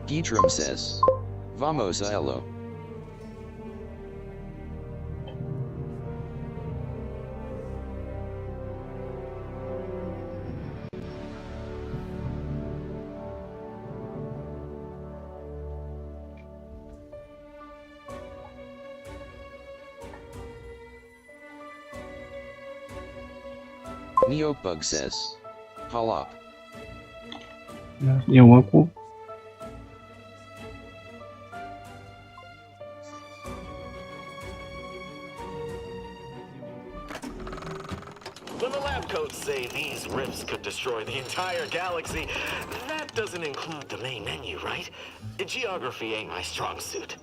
Geatrum says, Vamos a ello. Neopug says, Halop. Yawaku. When the lab coats say these rifts could destroy the entire galaxy, that doesn't include the main menu, right? Geography ain't my strong suit.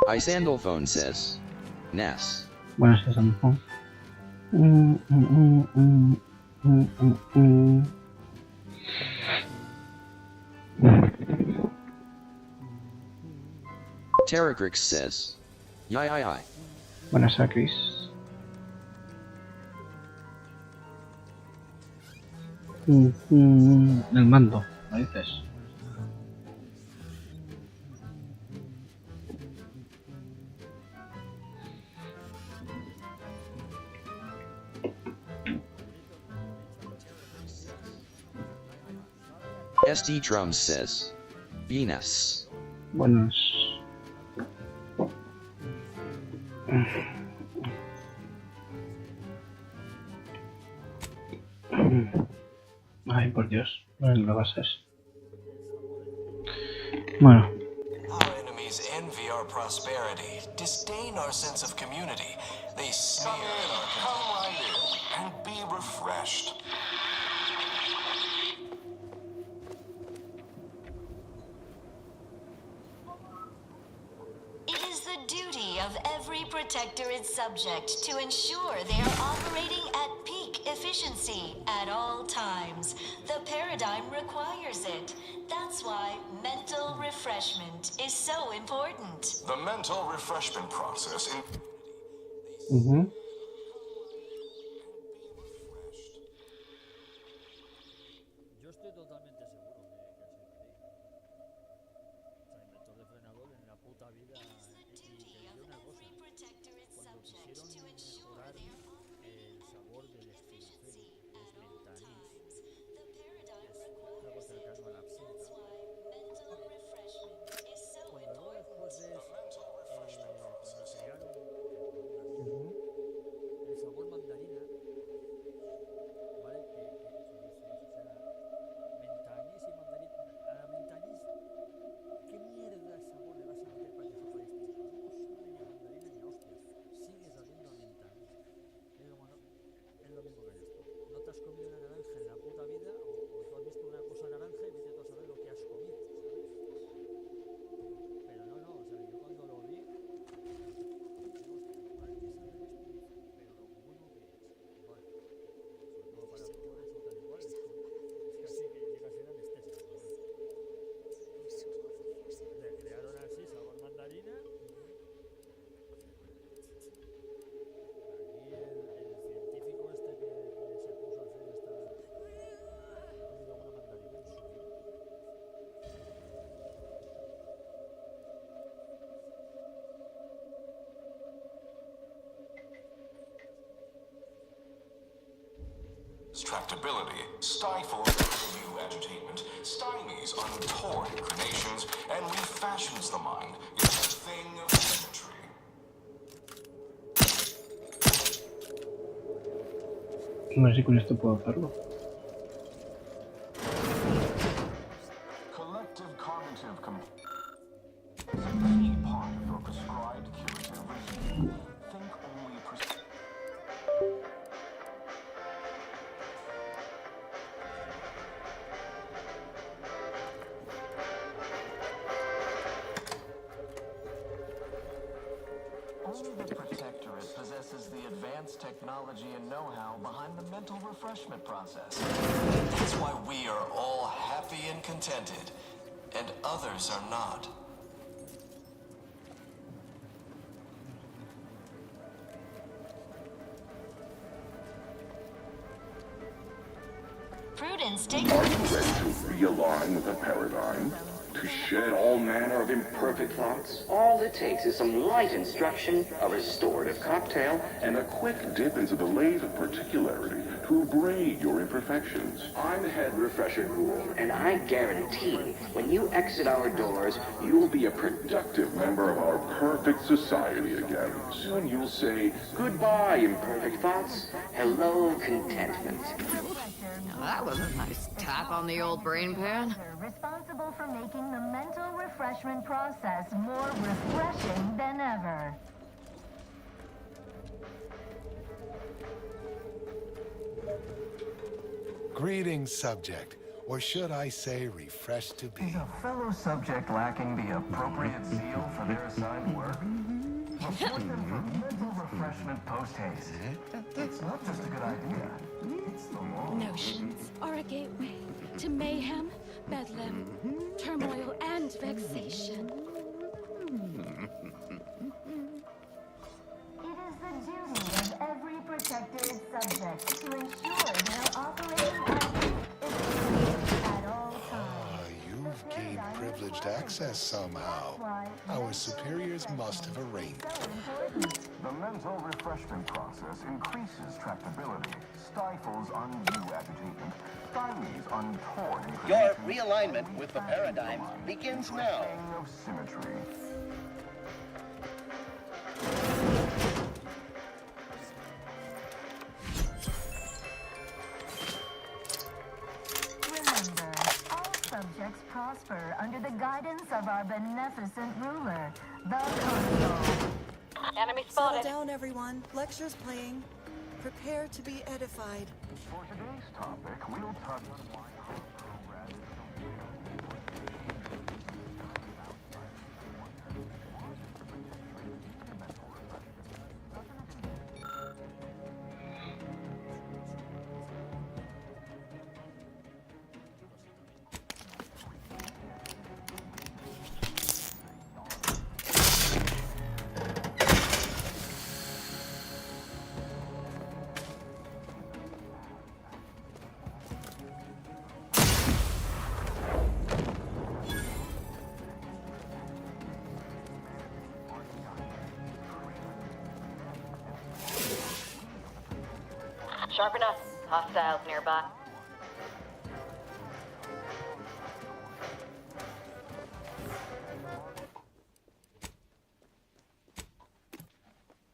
Isandalphone says, Ness. Buenas, Isandalphone. Teracrix says, Yai. Buenas a Chris. El mando, ¿me dices? SD Drums says, Venus. Buenas. Ay, por Dios, no lo bases. Bueno. Our enemies envy our prosperity, disdain our sense of community. They smear come right in and be refreshed. It is the duty of every protectorate subject to ensure they are operating at peak efficiency at all times. The paradigm requires it. That's why mental refreshment is so important. The mental refreshment process Yo estoy totalmente seguro que soy así. O sea, inventor de frenador en la puta vida. Y te diré una cosa. Cuando quisieron mejorar el sabor del estilofeno, los ventanís, es algo cercano a la absenta. Cuando luego después ves cuando crearon el sabor mandarina, ¿vale? Que dices, o sea, mentanís y mandarín. A la mentanís, ¿qué mierda de sabor le vas a meter para que sepa distinto? No sabe ni a mandarina ni a hostias. Sigue sabiendo a mentanís. Es lo mismo que esto. No te has comido una naranja en la puta vida, o tú has visto una cosa naranja y vete tú a saber lo que has comido, ¿sabes? Pero no, o sea, yo cuando tractability, stifles new agitatement, stymies untoward inclinations, and refashions the mind into a thing of symmetry. A ver si con esto puedo hacerlo. Collective cognitive is a key part of your prescribed curative regime. Think only Only the Protectorate possesses the advanced technology and know-how behind the mental refreshment process. That's why we are all happy and contented, and others are not. Prudence, take Are you ready to realign with the paradigm? To shed all manner of imperfect thoughts? All it takes is some light instruction, a restorative cocktail, And a quick dip into the lake of particularity to abrade your imperfections. I'm head refresher ghoul, and I guarantee when you exit our doors, You'll be a productive member of our perfect society again. Soon you'll say, goodbye, imperfect thoughts, hello, contentment. Now that was a nice tap on the old brain pan. Responsible for making the mental refreshment process more refreshing than ever. Greetings, subject. Or should I say, refreshed to be. Is a fellow subject lacking the appropriate zeal for their assigned work? Report them for mental refreshment post-haste. It's not just a good idea, it's the law. Notions are a gateway to mayhem, bedlam, turmoil, and vexation. It is the duty of every protected subject to ensure they are operating at all times. You've gained privileged access somehow. Our superiors must have arranged. The mental refreshment process increases tractability, stifles undue agitation, stymies untoward Your realignment with the paradigm begins now. thing of symmetry. Remember, all subjects prosper under the guidance of our beneficent ruler, the Consul. Enemy Settle down, everyone. Lecture's playing. Prepare to be edified. For today's topic, we'll touch on why Sharp enough. Hostiles nearby.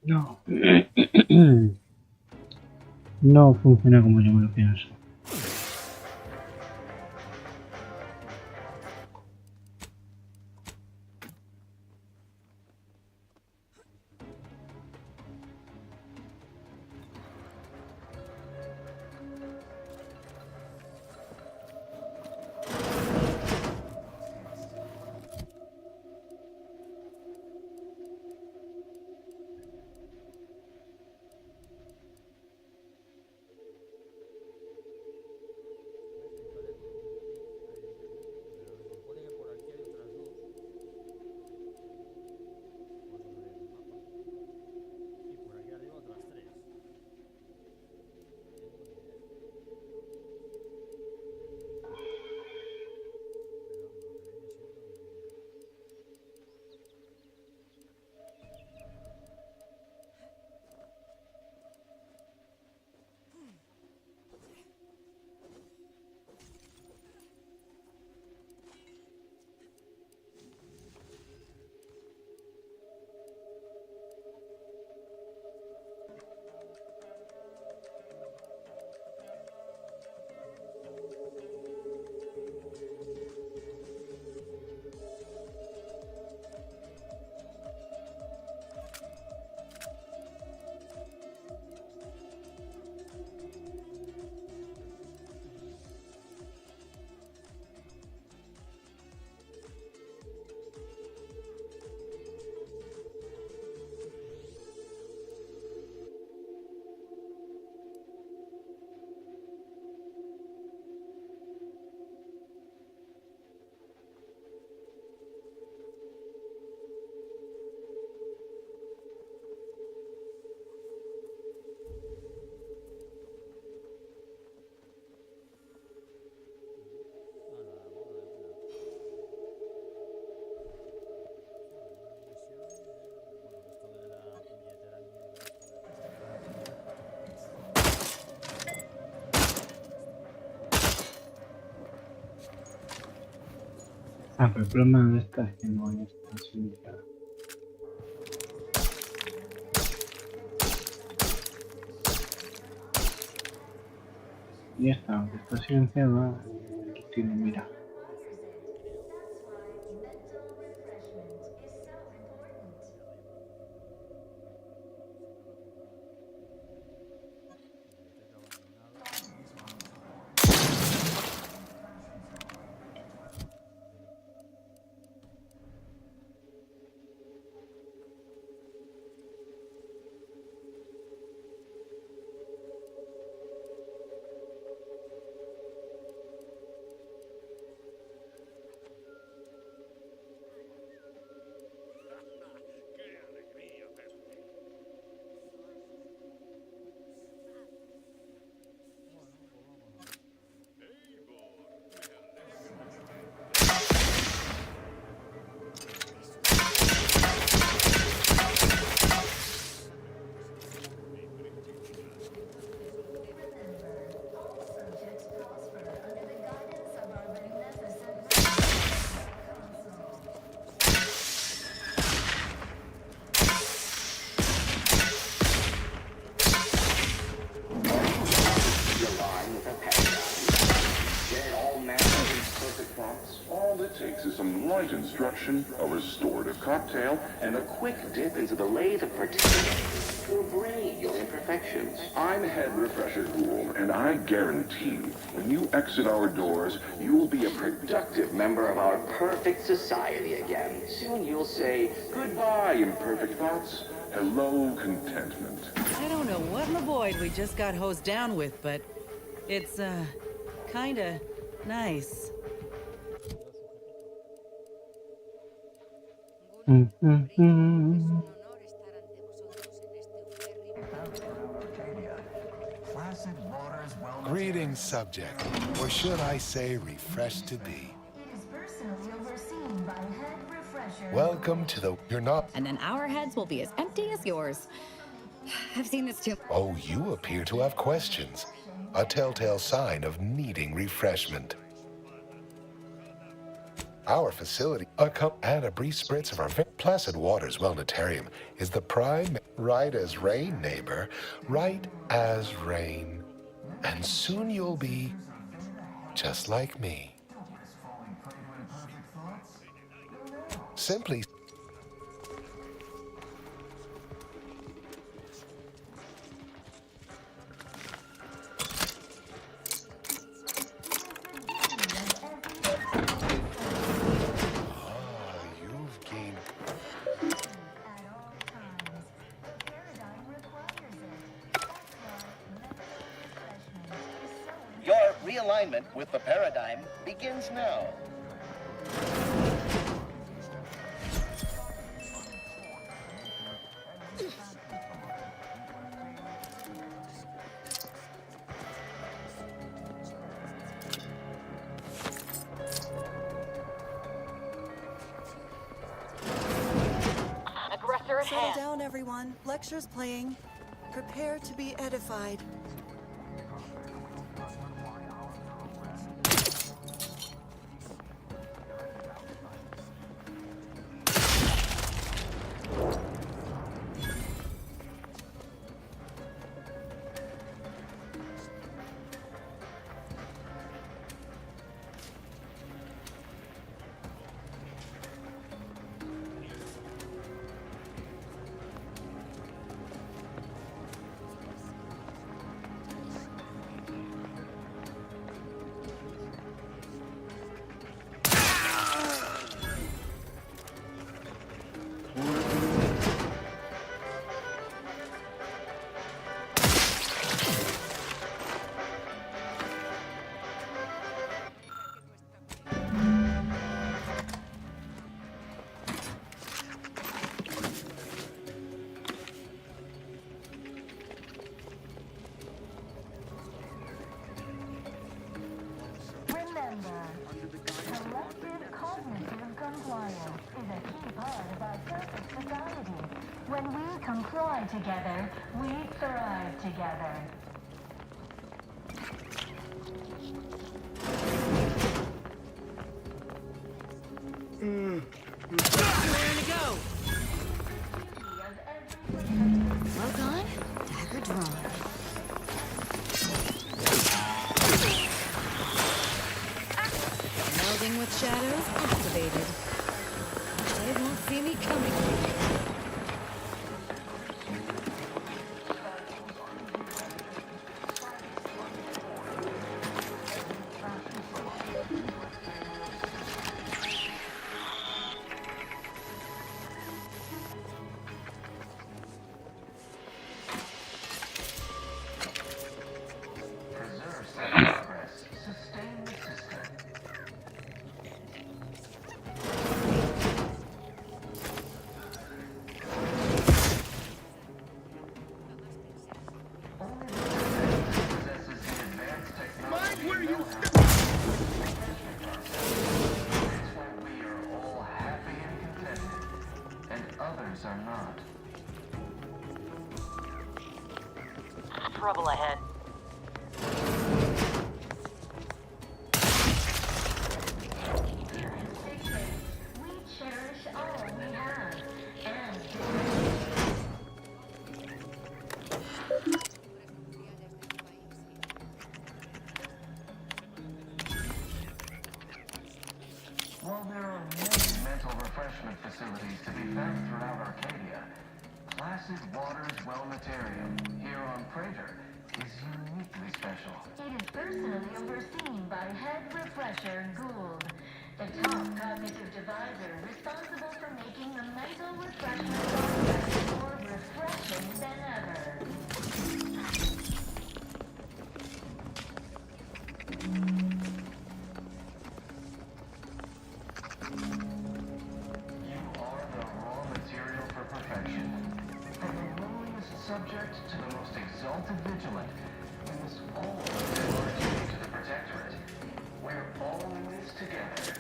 No. No funciona como yo me lo pienso. Ah, pero el problema de esta es que no hay esta silenciada. Y esta, aunque está silenciada, tiene mira. All it takes is some light instruction, a restorative cocktail, and a quick dip into the lathe of particulate to abrade your imperfections. I'm Head Refresher Ghoul, and I guarantee when you exit our doors, you will be a productive member of our perfect society again. Soon you'll say, goodbye, imperfect thoughts. Hello, contentment. I don't know what in the void we just got hosed down with, but it's, kinda nice. Greetings, subject, or should I say refreshed to be. It is personally overseen by Head Refresher. Welcome to the... You're not... And then our heads will be as empty as yours. I've seen this too. Oh, you appear to have questions. A telltale sign of needing refreshment. Our facility, and a brief spritz of our Placid Waters Wellnetarium is the prime right as rain, neighbor, right as rain. And soon you'll be just like me. Simply Realignment with the paradigm begins now. Aggressor at hand. Settle down, everyone. Lecture's playing. Prepare to be edified. When we comply together, we thrive together. Shadows activated. They won't see me coming. Trouble ahead. We cherish all we have, and While there are many mental refreshment facilities to be found throughout Arcadia, Placid Waters Wellnatarium here on Praetor is uniquely special. it is personally overseen by Head Refresher Gould, the top cognitive divisor responsible for making the mental refreshment process more refreshing than ever. You are the raw material for perfection. From the lowliest subject to the most exalted vigilant, we must all live our duty to the Protectorate. We're always together.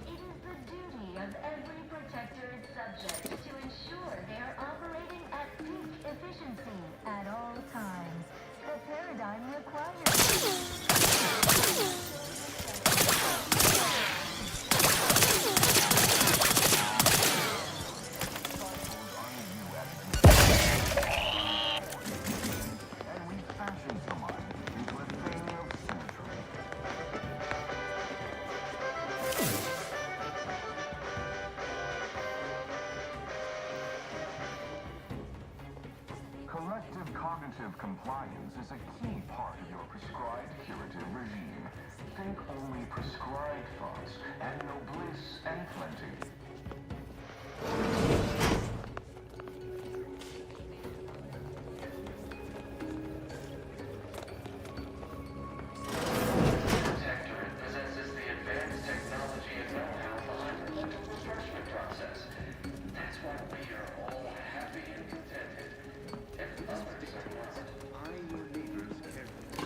It is the duty of every Protectorate subject to ensure they are operating at peak efficiency at all times. The paradigm And we fashion someone into a thing of symmetry. Collective cognitive compliance is a key part of your prescribed curative regime. Think only prescribed thoughts, and no bliss and plenty. Protectorate possesses the advanced technology and know-how behind the mental refreshment process. That's why we are all happy and contented, and others are not. Eye your neighbors carefully.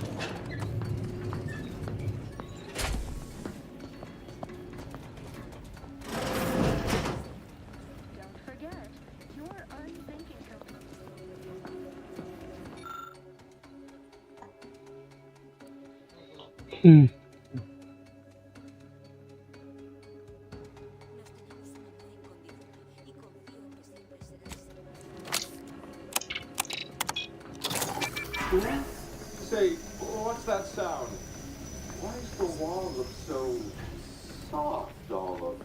Don't forget, you're unthinking. Say, what's that sound? Why does the wall look so soft all of...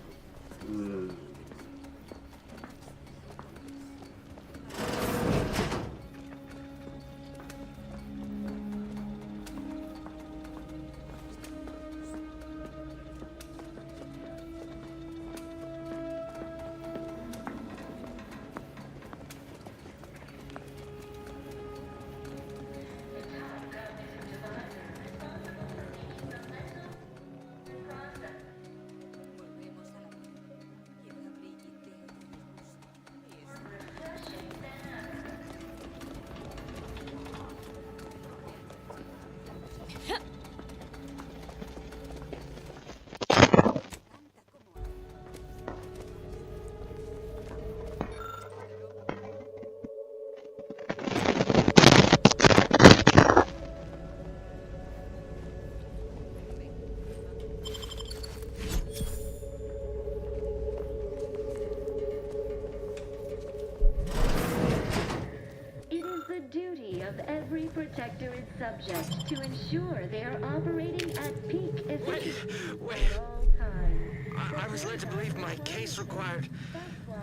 subject to ensure they are operating at peak efficiency at all times. I was led to believe my case required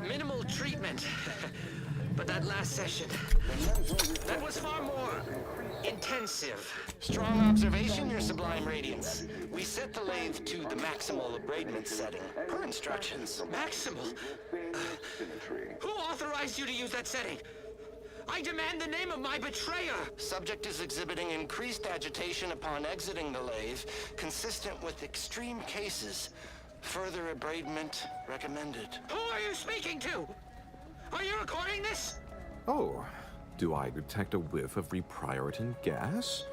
minimal treatment. But that last session, that was far more intensive. Strong observation, Your Sublime Radiance. We set the lathe to the maximal abradement setting, per instructions. Maximal? Who authorized you to use that setting? I demand the name of my betrayer! Subject is exhibiting increased agitation upon exiting the lathe, consistent with extreme cases. Further abradement recommended. Who are you speaking to? Are you recording this? Oh, do I detect a whiff of reprioritin gas?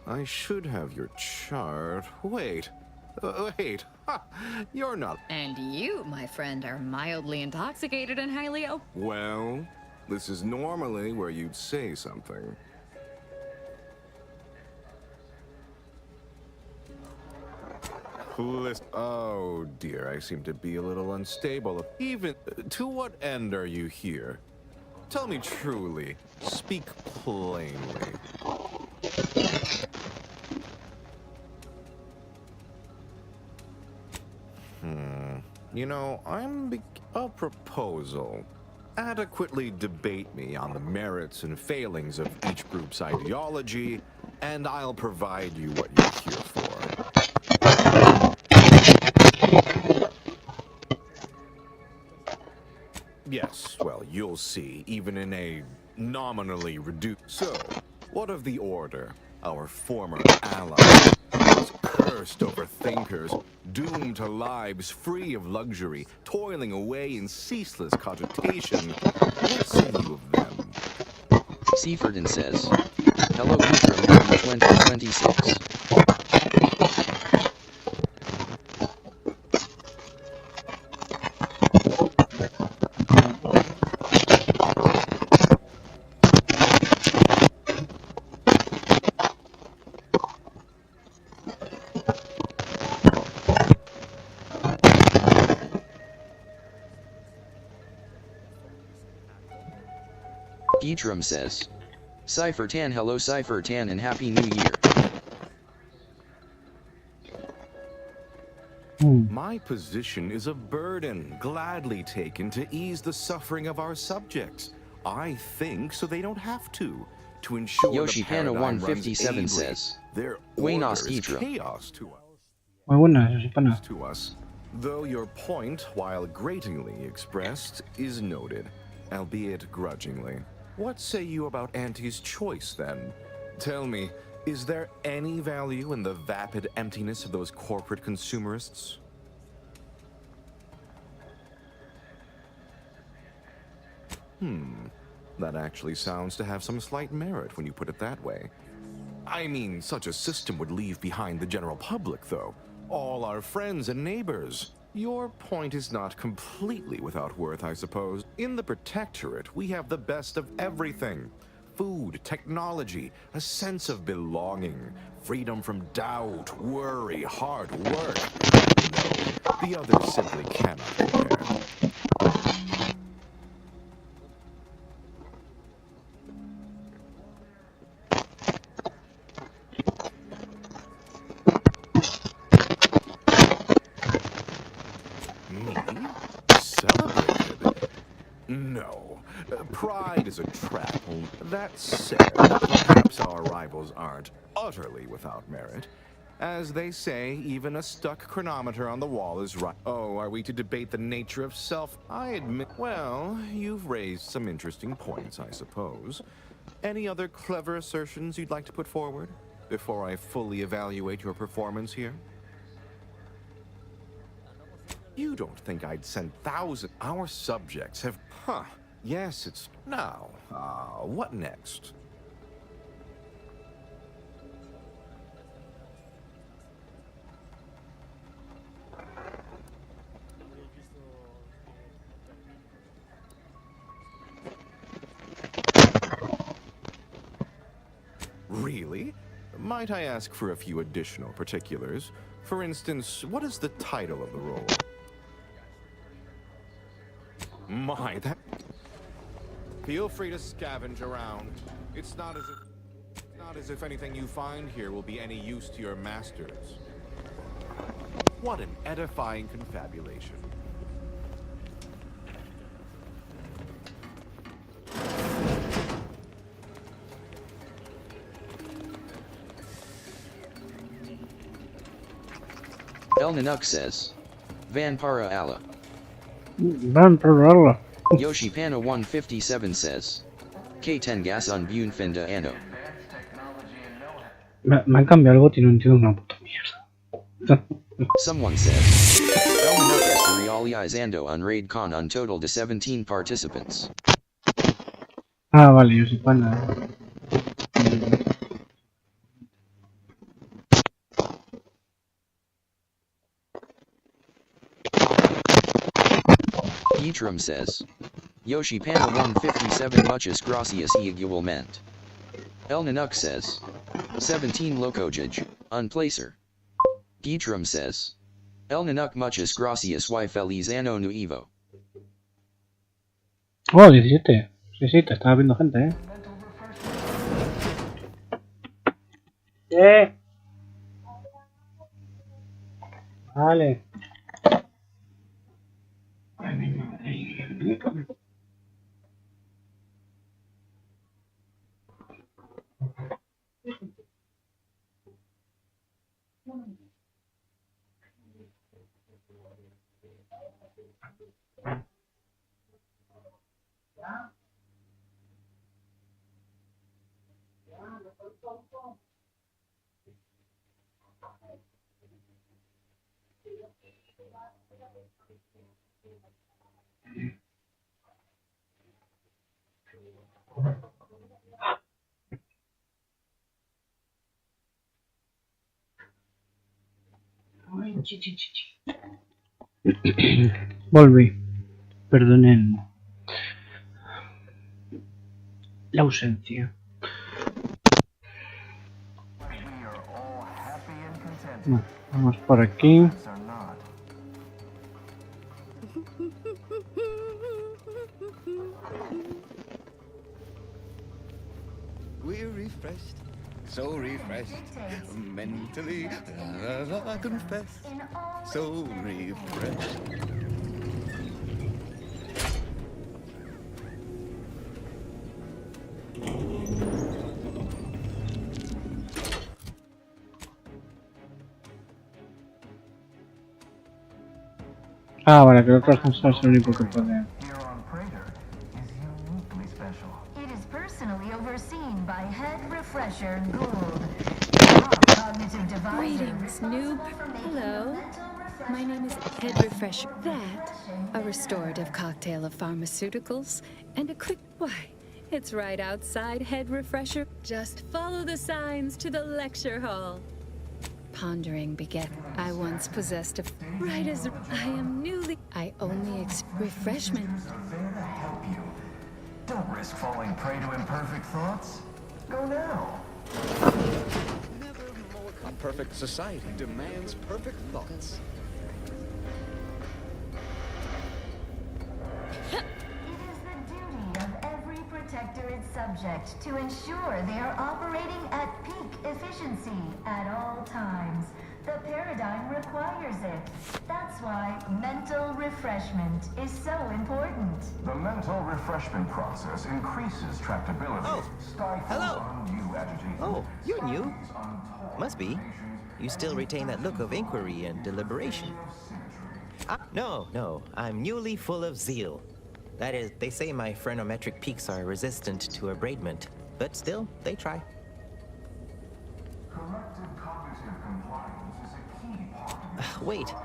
I should have your chart. Wait. Wait. Ha! You're not. And you, my friend, are mildly intoxicated and highly Well, this is normally where you'd say something. Listen. Oh dear, I seem to be a little unstable. Even to what end are you here? Tell me truly. Speak plainly. You know, a proposal. Adequately debate me on the merits and failings of each group's ideology, and I'll provide you what you're here for. Yes, well, you'll see, even in a nominally reduced. So, what of the Order, our former ally? Those cursed overthinkers, doomed to lives free of luxury, toiling away in ceaseless cogitation. What say you of them? Seafordin says, hello Geatrum 2026. Geatrum says, Cypher Tan, hello Cypher Tan and Happy New Year. My position is a burden, gladly taken to ease the suffering of our subjects. I think so they don't have to ensure Yoshi the Hannah paradigm 157 runs ably. says, Their Buenos order is Geatrum. chaos to us. Muy buenas, Yoshi Pana. To us. Though your point, while gratingly expressed, is noted, albeit grudgingly. What say you about Auntie's choice, then? Tell me, is there any value in the vapid emptiness of those corporate consumerists? That actually sounds to have some slight merit when you put it that way. I mean, such a system would leave behind the general public, though. All our friends and neighbors. Your point is not completely without worth, I suppose. In the Protectorate, we have the best of everything. Food, technology, a sense of belonging, freedom from doubt, worry, hard work. No, the others simply cannot compare. No. Pride is a trap. That said, perhaps our rivals aren't utterly without merit. As they say, even a stuck chronometer on the wall is right. Oh, are we to debate the nature of self? I admit... Well, you've raised some interesting points, I suppose. Any other clever assertions you'd like to put forward before I fully evaluate your performance here? You don't think I'd send thousands? Our subjects have... Yes, it's... Now, what next? Really? Might I ask for a few additional particulars? For instance, what is the title of the role? My, that... Feel free to scavenge around. It's not as if... Not as if anything you find here will be any use to your masters. What an edifying confabulation. ElNanuck says. Vanpara Allah. Vanpara. Yoshi Pana 157 says. K10 gas on Bune Finda Ano. Me han cambiado algo, tiene una puta mierda. Someone says. ElNanuck es realizando un raid con un total de 17 participants. Ah, vale, yo soy pana. Geatrum says. Yoshi Pana 157 muchas gracias igualmente. ElNanuck says. 17 locojij, unplacer. Geatrum says. ElNanuck muchas gracias y feliz ano nuevo. Oh, 17. Sí, te estaba viendo gente, Vale. Ay, mi madre. Volví. Perdonen la ausencia. Bueno, vamos por aquí. We're refreshed, so refreshed, mentally, I confess, so refreshed. Ah, vale, que el otro ascensor es el único que puede. It is personally overseen by Head Refresher Gould. Top cognitive divisor. Greetings, noob. Hello. My name is Head Refresher. That, a restorative cocktail of pharmaceuticals, and a quick... Why, it's right outside Head Refresher. Just follow the signs to the lecture hall. Pondering beget. I once possessed a... Right as I am newly... I only refreshment. There to help you. Don't risk falling prey to imperfect thoughts. Go now. Nevermore, a perfect society demands perfect thoughts. It is the duty of every protectorate subject to ensure they are operating at peak efficiency at all times. The paradigm requires it. That's why mental refreshment is so important. The mental refreshment process increases tractability. Hello. Oh, you're new. Must be. You still retain that look of inquiry and deliberation. No, I'm newly full of zeal. That is, they say my phrenometric peaks are resistant to abradement, but still, they try. Corrective cognitive compliance is a key part of Wait,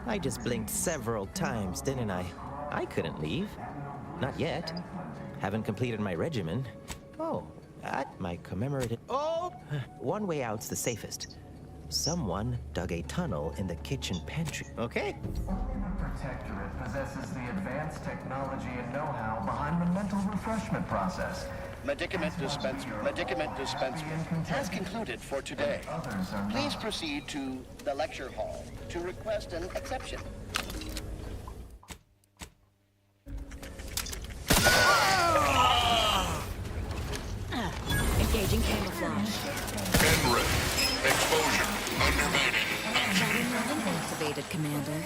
I just blinked several times, didn't I? I couldn't leave. Not yet. Haven't completed my regimen. Oh, at my commemorative... Oh! One way out's the safest. Someone dug a tunnel in the kitchen pantry. Okay. Only the Protectorate possesses the advanced technology and know-how behind the mental refreshment process. Medicament dispensary has concluded for today. Please proceed to the lecture hall to request an exception. Engaging camouflage. Commander.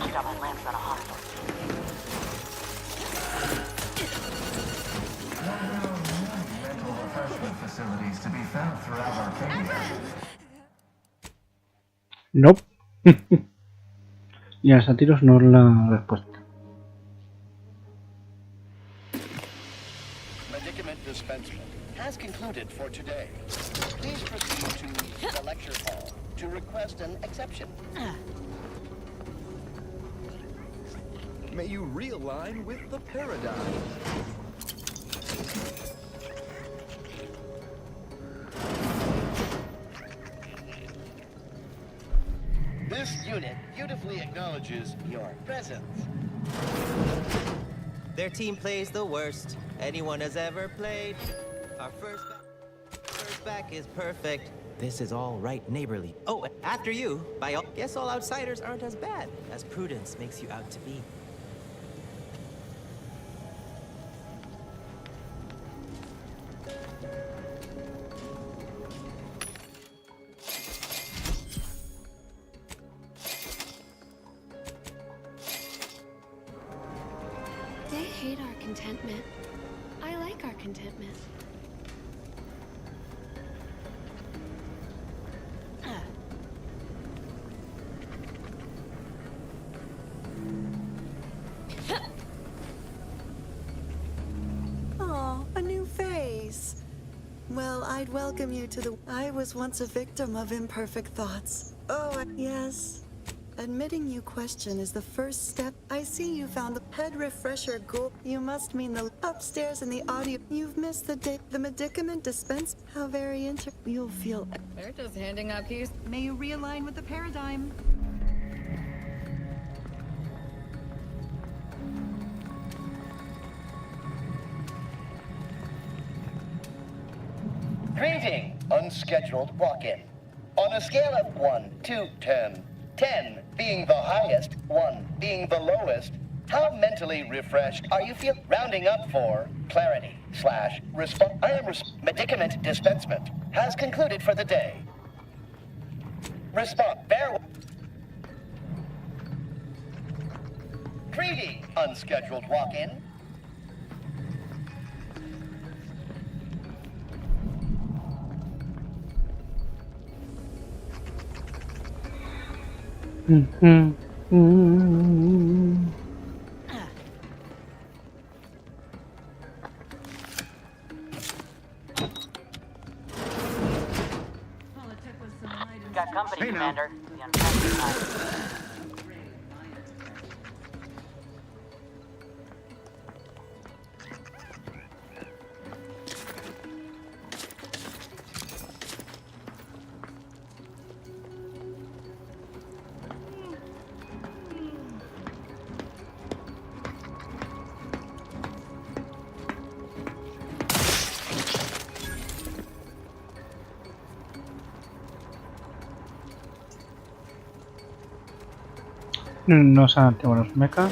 Stubborn lamps on a hostile. Mental refreshment facilities to be found throughout Arcadia. Nope. Y a Satiros no es la respuesta. Medicament dispensement has concluded for today. Please proceed to the lecture hall to request an exception. May you realign with the paradigm. This unit beautifully acknowledges your presence. Their team plays the worst anyone has ever played. Our first back is perfect. This is all right neighborly. Oh, after you, by all, guess all outsiders aren't as bad as Prudence makes you out to be. They hate our contentment. I like our contentment. Oh, a new face. Well, I'd welcome you to the... I was once a victim of imperfect thoughts. Oh, yes. Admitting you question is the first step. I see you found the head refresher ghoul. You must mean the upstairs in the audio. You've missed the day. The medicament dispense. How very You'll feel... They're just handing out keys. May you realign with the paradigm. Greeting, unscheduled walk-in. On a scale of 1 to 10, 10 being the highest, 1 being the lowest, how mentally refreshed are you rounding up for clarity / response? Medicament dispensement has concluded for the day. Response. Greeting, unscheduled walk-in. Got company, Hey, now. Commander. The unfriendly type. No se han activado los mechas.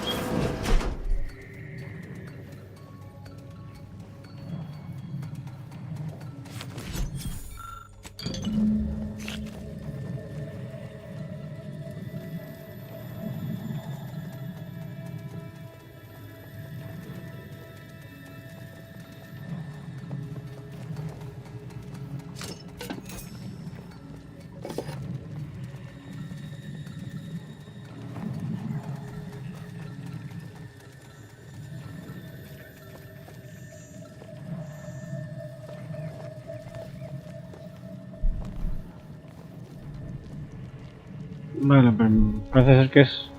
Vale, pero parece ser que es...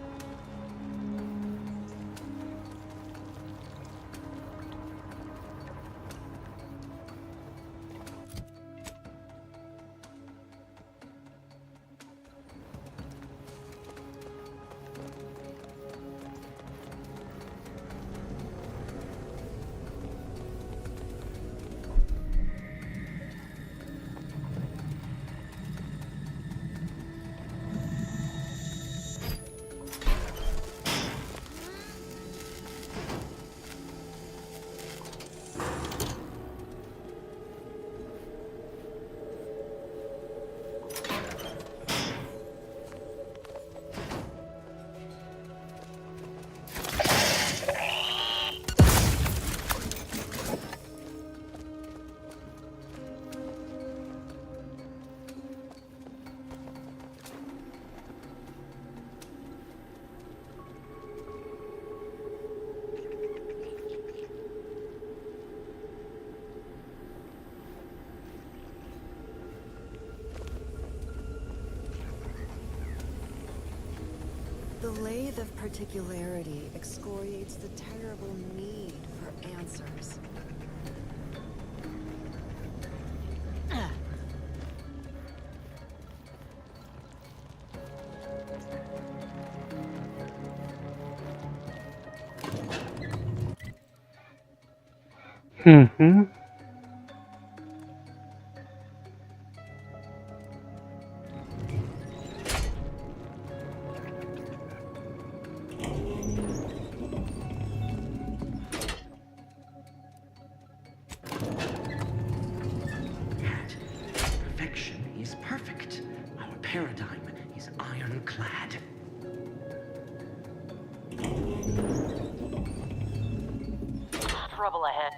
lathe of particularity excoriates the terrible need for answers. Mm-hmm. Perfection is perfect. Our paradigm is ironclad. Trouble ahead.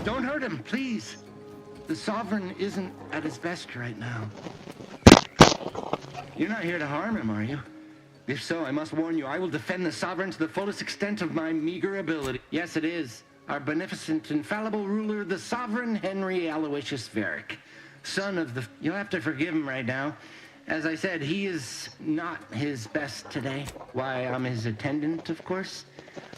Don't hurt him, please. The Sovereign isn't at his best right now. You're not here to harm him, are you? If so, I must warn you, I will defend the Sovereign to the fullest extent of my meager ability. Yes, it is. Our beneficent, infallible ruler, the Sovereign Henry Aloysius Varick. Son of the... You'll have to forgive him right now. As I said, he is not his best today. Why, I'm his attendant, of course.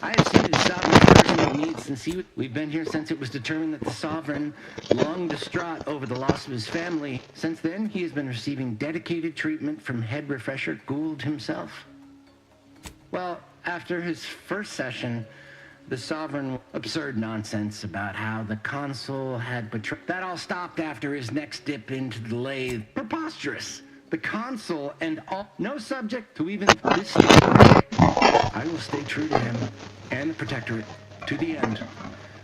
I have seen his Sovereign's personal needs since we've been here since it was determined that the Sovereign, long distraught over the loss of his family, since then he has been receiving dedicated treatment from head refresher Gould himself. Well, after his first session, the Sovereign absurd nonsense about how the Consul had betrayed. That all stopped after his next dip into the lathe. Preposterous. The Consul and all, no subject to even this stage. I will stay true to him and the Protectorate to the end.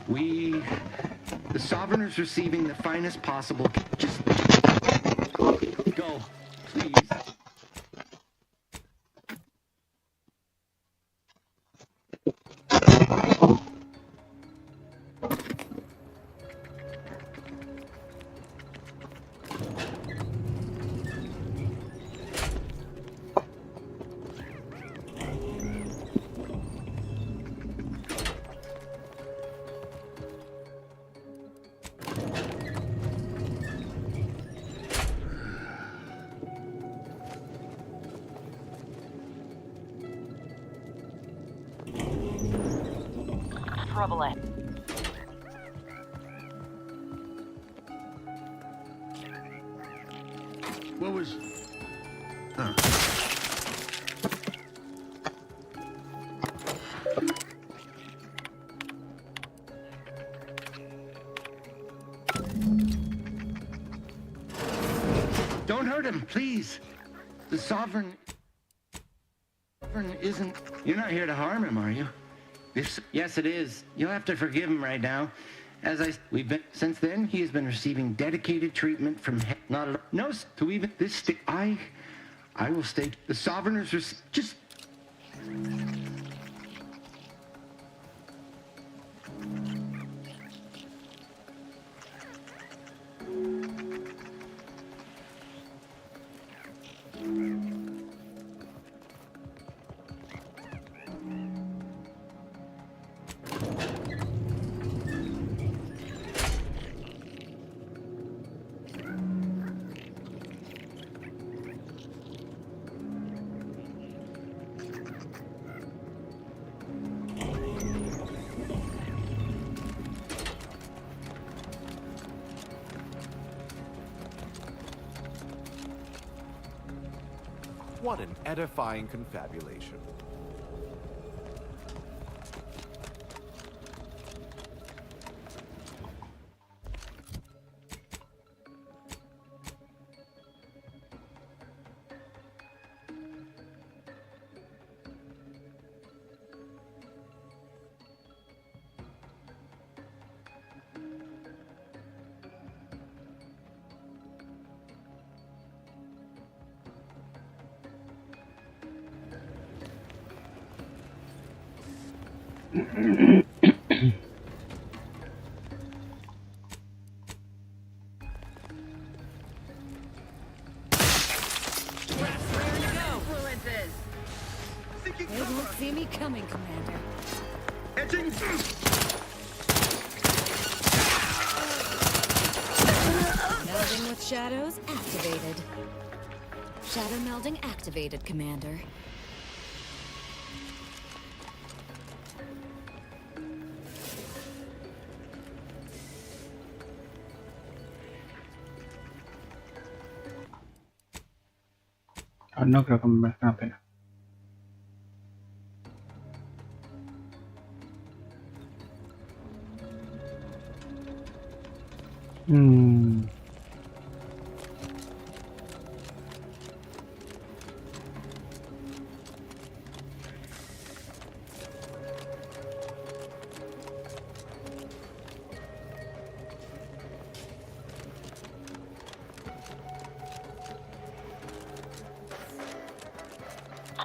The Sovereign is receiving the finest possible. Just go, please. Trouble ahead. What was... Huh. Don't hurt him, please. The Sovereign isn't... You're not here to harm him, are you? Yes, it is. You'll have to forgive him right now. Since then, he has been receiving dedicated treatment from to even this I will stay. The Sovereign is just... What an edifying confabulation. Connecting! Melding with shadows activated. Shadow melding activated, Commander. No creo que me merezca la pena.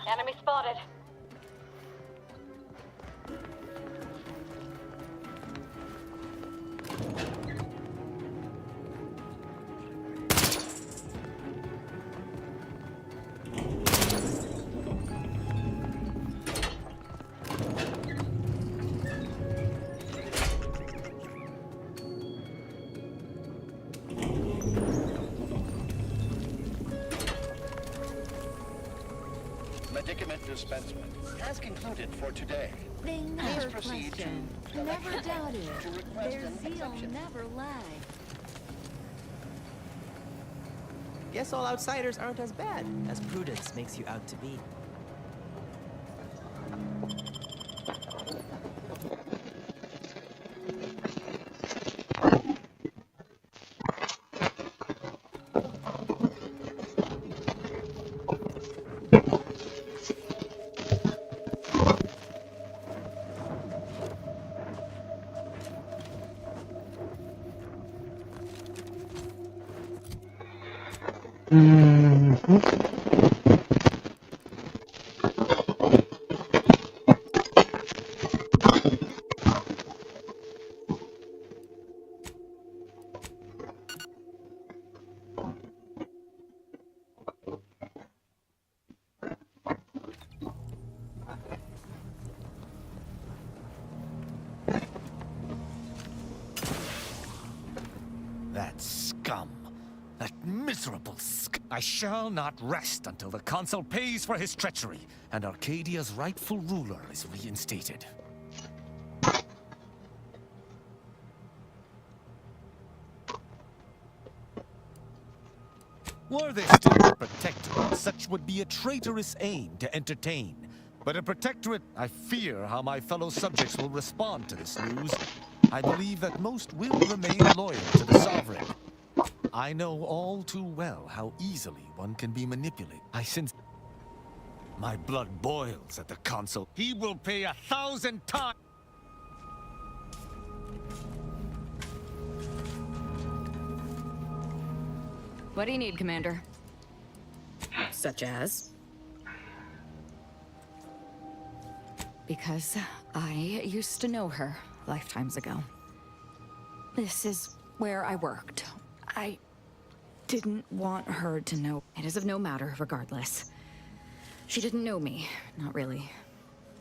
Enemy spotted. Medicament dispensement has concluded for today. They Please never proceed question, to never doubt it. to request Their an zeal exception. never lags. Guess all outsiders aren't as bad as prudence makes you out to be. That scum. That miserable I shall not rest until the Consul pays for his treachery and Arcadia's rightful ruler is reinstated. Were there still a protectorate, such would be a traitorous aim to entertain. But a protectorate, I fear how my fellow subjects will respond to this news. I believe that most will remain loyal to the sovereign. I know all too well how easily one can be manipulated. I sense my blood boils at the Consul. He will pay 1,000 times. What do you need, Commander? Such as? Because I used to know her lifetimes ago. This is where I worked. I didn't want her to know. It is of no matter, regardless. She didn't know me, not really.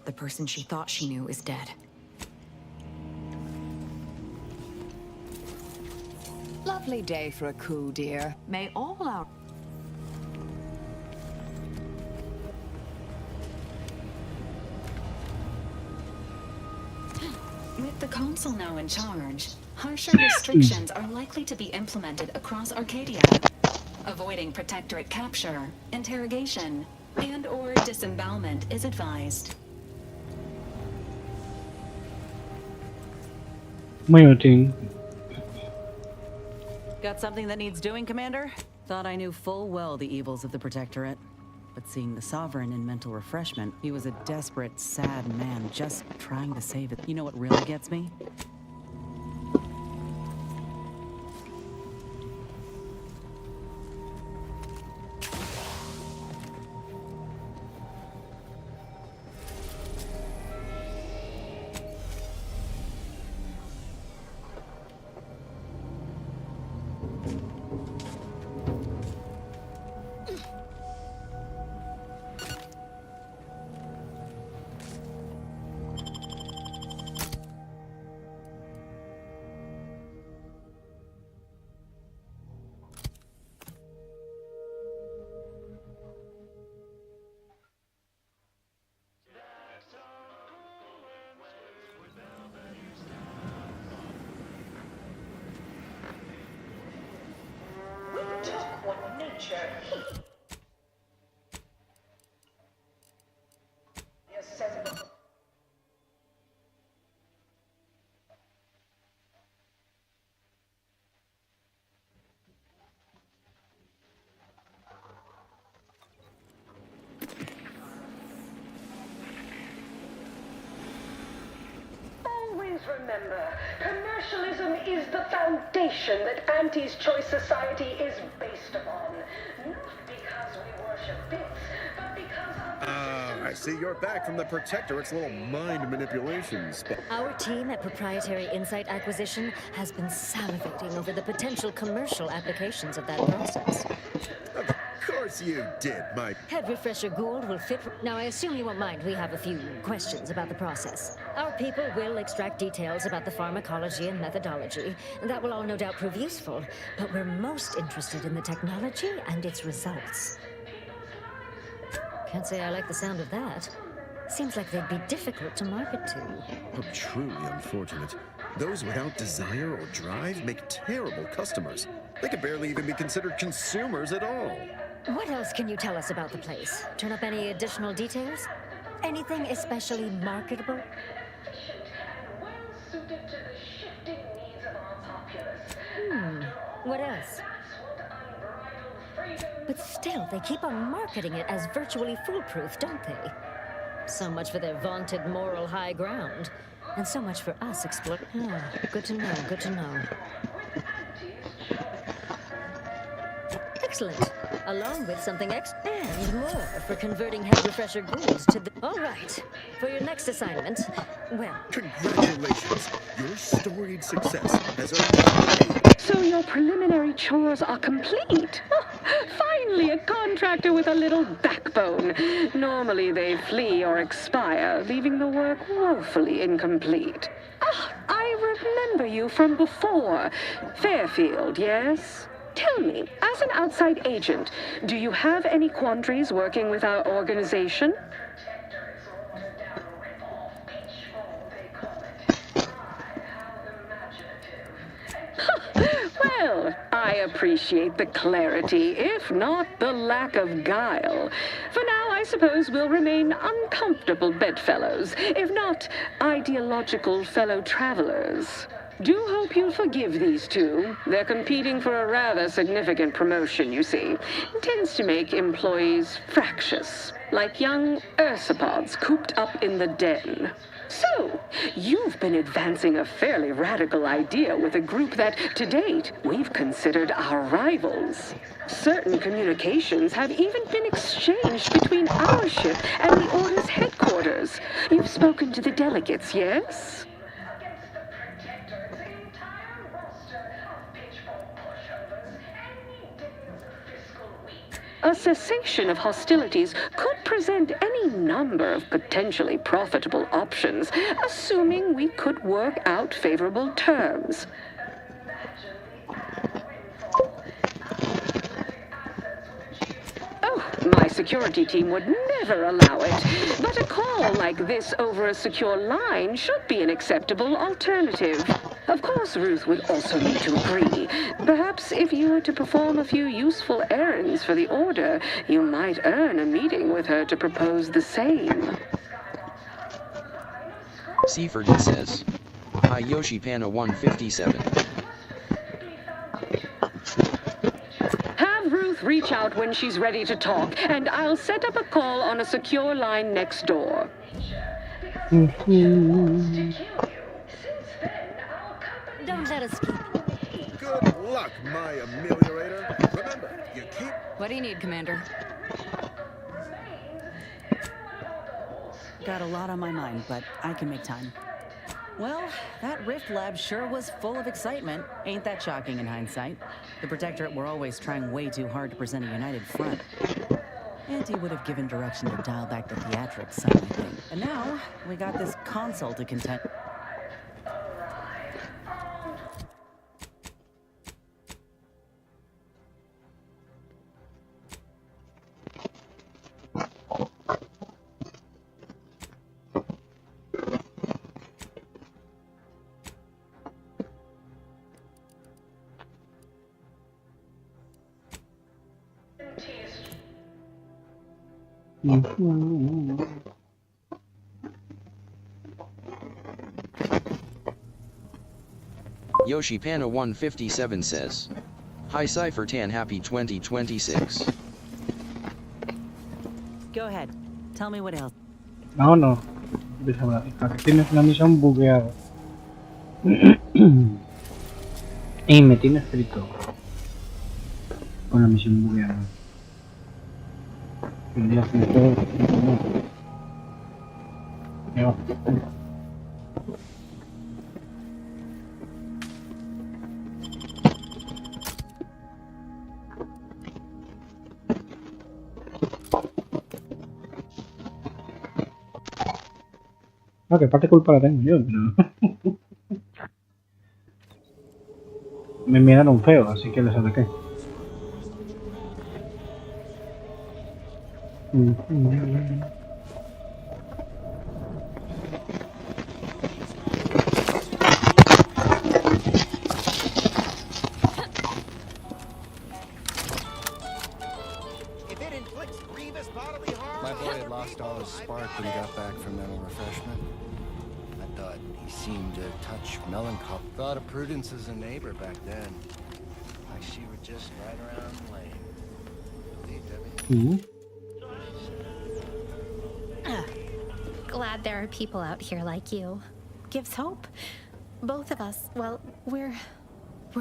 The person she thought she knew is dead. Lovely day for a coup, dear. May all our... With the Consul now in charge, harsher restrictions are likely to be implemented across Arcadia. Avoiding Protectorate capture, interrogation, and/or disembowelment is advised. Muy útil. Got something that needs doing, Commander? Thought I knew full well the evils of the Protectorate. But seeing the Sovereign in mental refreshment, he was a desperate, sad man just trying to save it. You know what really gets me? remember, commercialism is the foundation that Auntie's Choice Society is based upon. Not because we worship bits, but because I see you're back from the Protectorate's little mind manipulations. Our team at Proprietary Insight Acquisition has been salivating over the potential commercial applications of that process. Of course you did, my... Head refresher Gould will fit... Now, I assume you won't mind we have a few questions about the process. Our people will extract details about the pharmacology and methodology. That will all no doubt prove useful, but we're most interested in the technology and its results. Can't say I like the sound of that. Seems like they'd be difficult to market to. Oh, truly unfortunate. Those without desire or drive make terrible customers. They could barely even be considered consumers at all. What else can you tell us about the place? Turn up any additional details? Anything especially marketable? What else? But still, they keep on marketing it as virtually foolproof, don't they? So much for their vaunted moral high ground. And so much for us exploring. Good to know, good to know. Excellent. Along with something and more for converting head refresher ghouls to the... All right. For your next assignment, well... Congratulations. Your storied success has earned... So your preliminary chores are complete. Finally, a contractor with a little backbone. Normally they flee or expire, leaving the work woefully incomplete. I remember you from before. Fairfield, yes? Tell me, as an outside agent, do you have any quandaries working with our organization? Well, I appreciate the clarity, if not the lack of guile. For now, I suppose we'll remain uncomfortable bedfellows, if not ideological fellow travelers. Do hope you'll forgive these two. They're competing for a rather significant promotion, you see. It tends to make employees fractious, like young ursopods cooped up in the den. So, you've been advancing a fairly radical idea with a group that, to date, we've considered our rivals. Certain communications have even been exchanged between our ship and the Order's headquarters. You've spoken to the delegates, yes? A cessation of hostilities could present any number of potentially profitable options, assuming we could work out favorable terms. Oh, my security team would never allow it, but a call like this over a secure line should be an acceptable alternative. Of course, Ruth would also need to agree. Perhaps if you were to perform a few useful errands for the Order, you might earn a meeting with her to propose the same. Seaford says. Hi Yoshi Pana 157. Have Ruth reach out when she's ready to talk, and I'll set up a call on a secure line next door. Don't let us keep... Good luck, my ameliorator. Remember, you keep... What do you need, Commander? Got a lot on my mind, but I can make time. Well, that Rift Lab sure was full of excitement. Ain't that shocking in hindsight? The Protectorate were always trying way too hard to present a united front. Auntie would have given direction to dial back the theatrics some, I think. And now, we got this console to contend... Yoshi Pana 157 says. Hi Cypher Tan, happy 2026. Go ahead. Tell me what else. No. Bisa berarti. Aquí tienes una misión bugueada. Y me tiene frito con la misión bugueada. El día que me quedo, no, que parte culpa la tengo yo, pero me miraron feo, así que les ataqué. My boy had lost all his spark when he got back from mental refreshment. I thought he seemed a touch melancholy. Thought of Prudence as a neighbor back then. Like she were just right around the lane. Believed everything. Glad there are people out here like you. Gives hope. Both of us, well, we're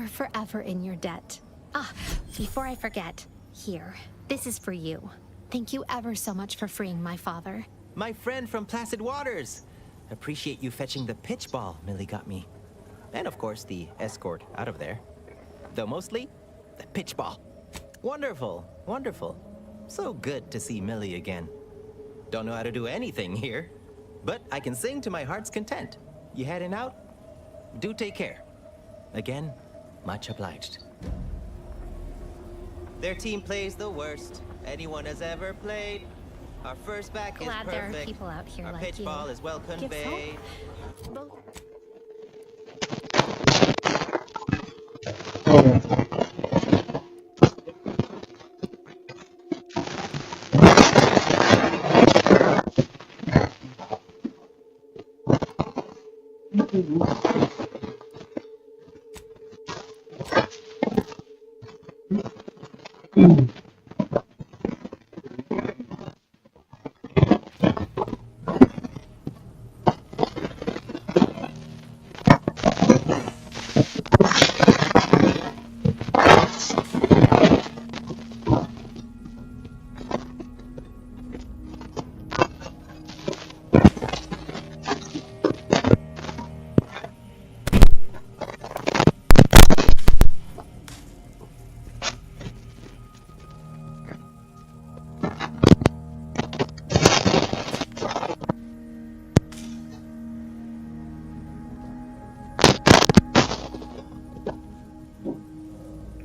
forever in your debt. Ah, before I forget, here, this is for you. Thank you ever so much for freeing my father. My friend from Placid Waters. Appreciate you fetching the pitch ball Millie got me. And of course, the escort out of there. Though mostly, the pitch ball. Wonderful, wonderful. So good to see Millie again. Don't know how to do anything here, but I can sing to my heart's content. You heading out? Do take care. Again, much obliged. Their team plays the worst anyone has ever played. Our first back is perfect. Glad there are people out here Our like pitch you. ball is well Gives conveyed. hope.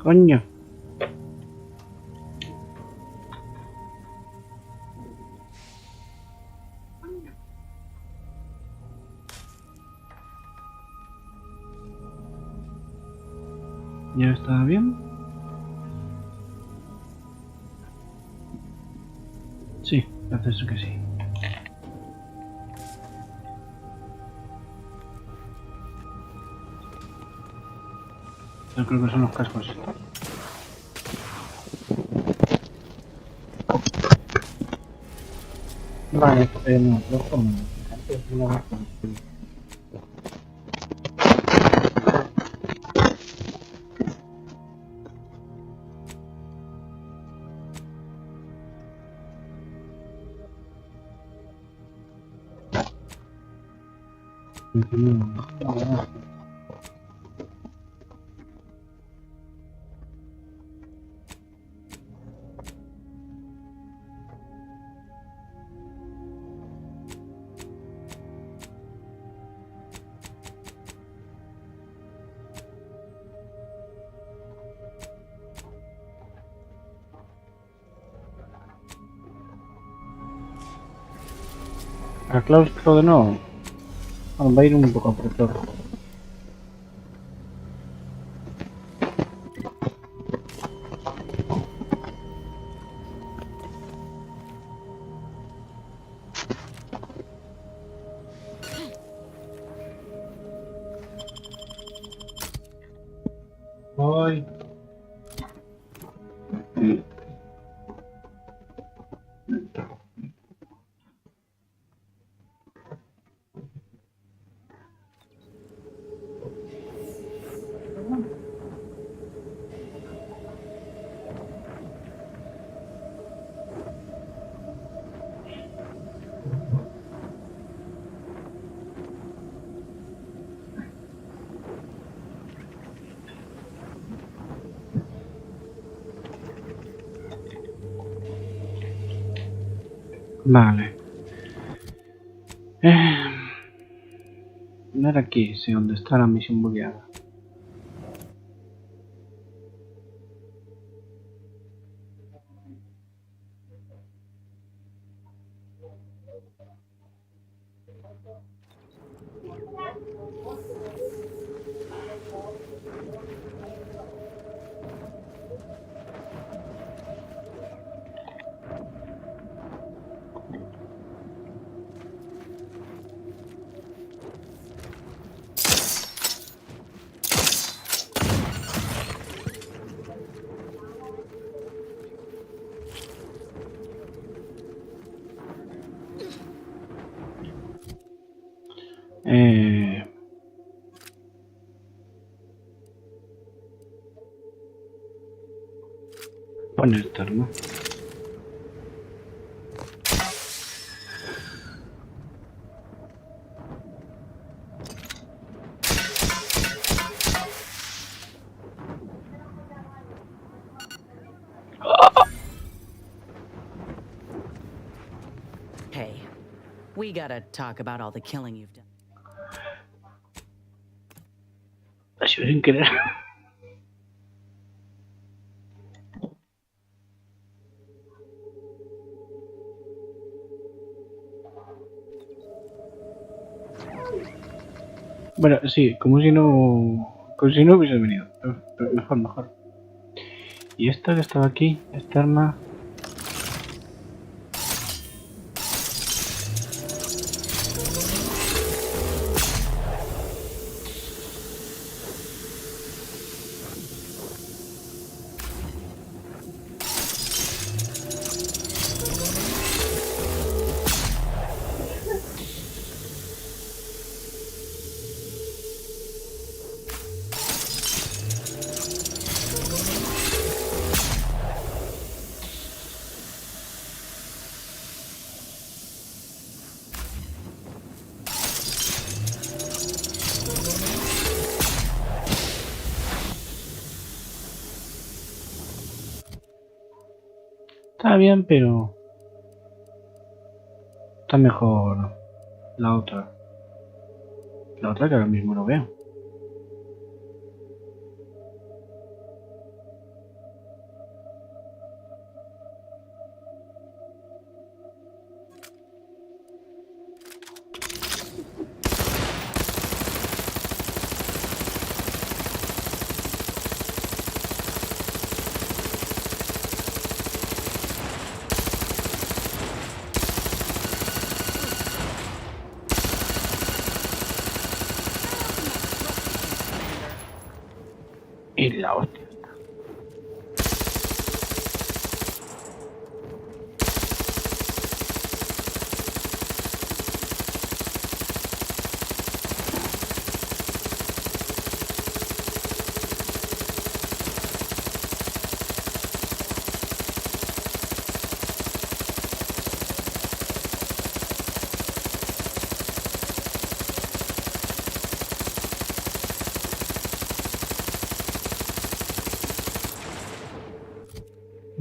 Coño. ¿Ya está bien? Sí, parece que sí. Yo creo que son los cascos. Vale, no, dos formas. Una vez. Al claustro de no. Va a ir un poco apretado. Voy. Vale. No era aquí, sí, donde está la misión bugueada. Poner esta arma. Hey, we gotta talk about all the killing you've done. Ha sido sin querer. Bueno, sí, como si no hubiese venido. Mejor, mejor. Y esta que estaba aquí, esta arma. Está bien, pero está mejor la otra. La otra que ahora mismo no veo. Y la hostia.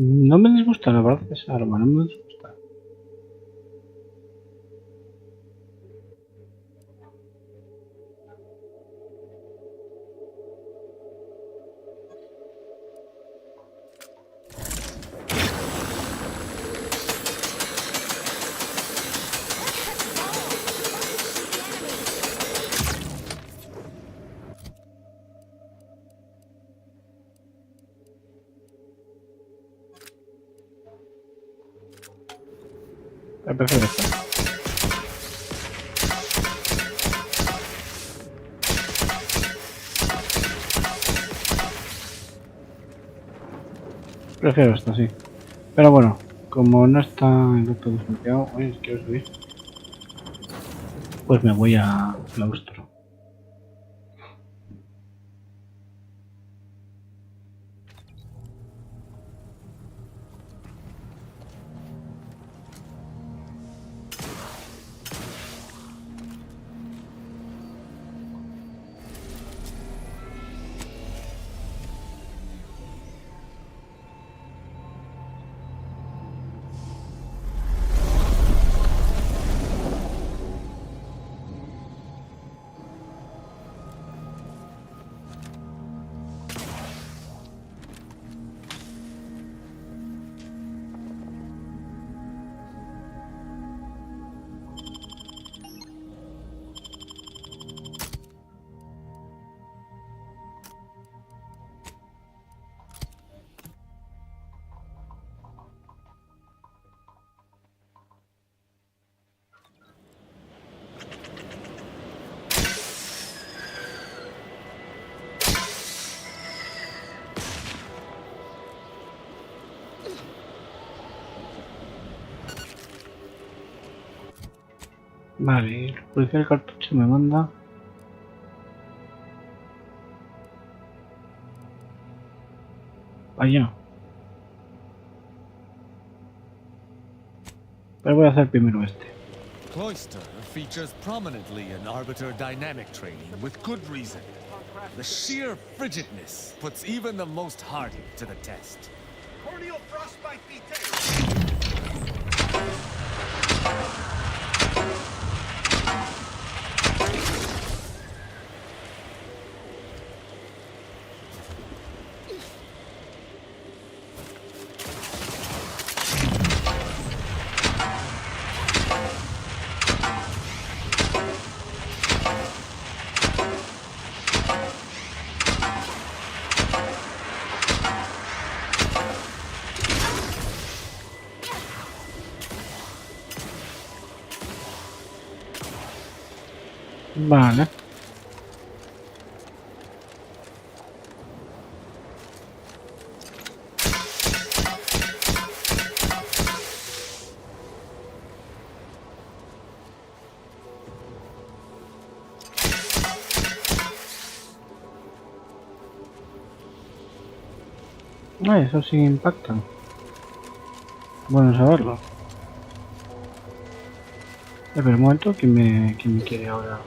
No me disgusta, la verdad, esa arma, no me disgusta. Prefiero esta. Prefiero esta, sí. Pero bueno, como no está el todo desbloqueado, quiero subir. Pues me voy a claustro. Vale, el policía del cartucho me manda. Allá. Pero voy a hacer primero este. Cloister features prominently in arbiter dynamic training with good reason. The sheer frigidness puts even the most hardy to the test. Corneal frostbite be taken. Vale. Ah, eso sí impacta. Bueno saberlo. Pero un momento, ¿quién me quiere ahora?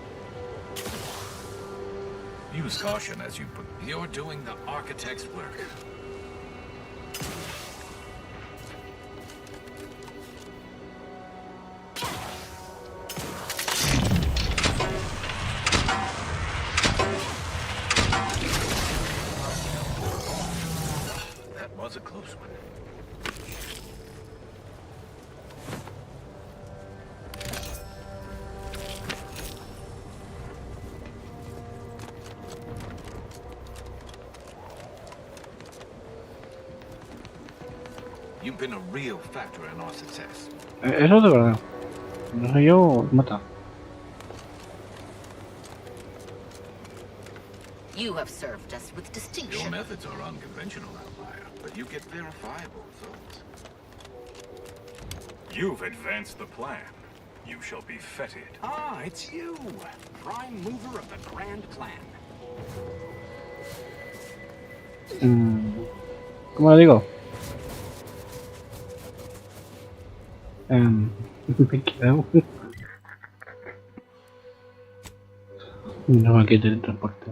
Use caution as you put. You're doing the architect's work. That was a close one. You've been a real factor in our success. Eso es de verdad. No soy yo, os mata. You have served us with distinction. Your methods are unconventional, Outlier, but you get verifiable results. You've advanced the plan. You shall be feted. Ah, it's you! Prime mover of the grand plan. ¿Cómo lo digo? Me quedo. No me quede el transporte.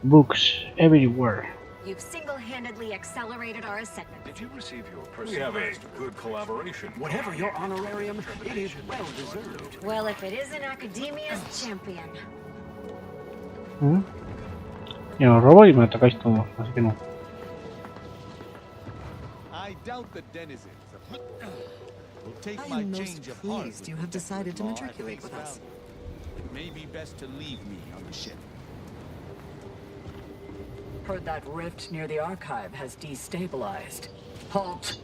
Books everywhere. You've single-handedly accelerated our ascendant. Did you receive your personal? We have a good collaboration. Whatever your honorarium, it is well deserved. Well, if it isn't Academia's champion. Y os robo y me atacáis todos, así que no. I doubt the denizens will take I my am change most of heart. pleased you have decided to matriculate with us. It may be best to leave me on the ship. Heard that rift near the archive has destabilized. Halt!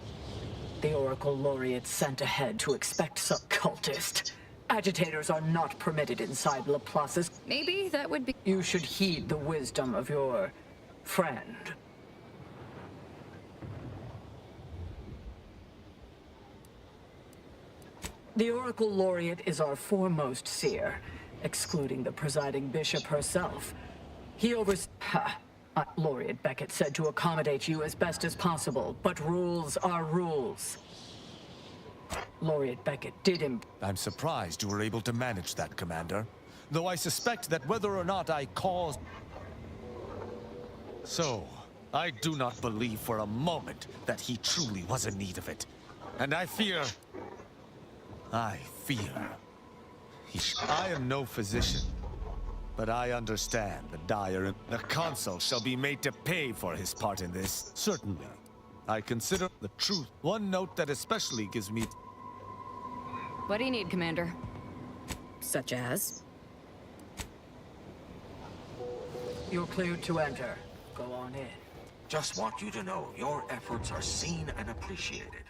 The Oracle Laureate sent ahead to expect some cultist. Agitators are not permitted inside Laplace's. Maybe that would be... You should heed the wisdom of your friend. The Oracle Laureate is our foremost seer, excluding the presiding bishop herself. He Laureate Beckett said to accommodate you as best as possible, but rules are rules. Laureate Beckett did I'm surprised you were able to manage that, Commander. Though I suspect that whether or not I caused... So, I do not believe for a moment that he truly was in need of it. And I fear... I am no physician, but I understand the dire... The Consul shall be made to pay for his part in this. Certainly. I consider the truth. One note that especially gives me... What do you need, Commander? Such as? You're cleared to enter. Go on in. Just want you to know your efforts are seen and appreciated.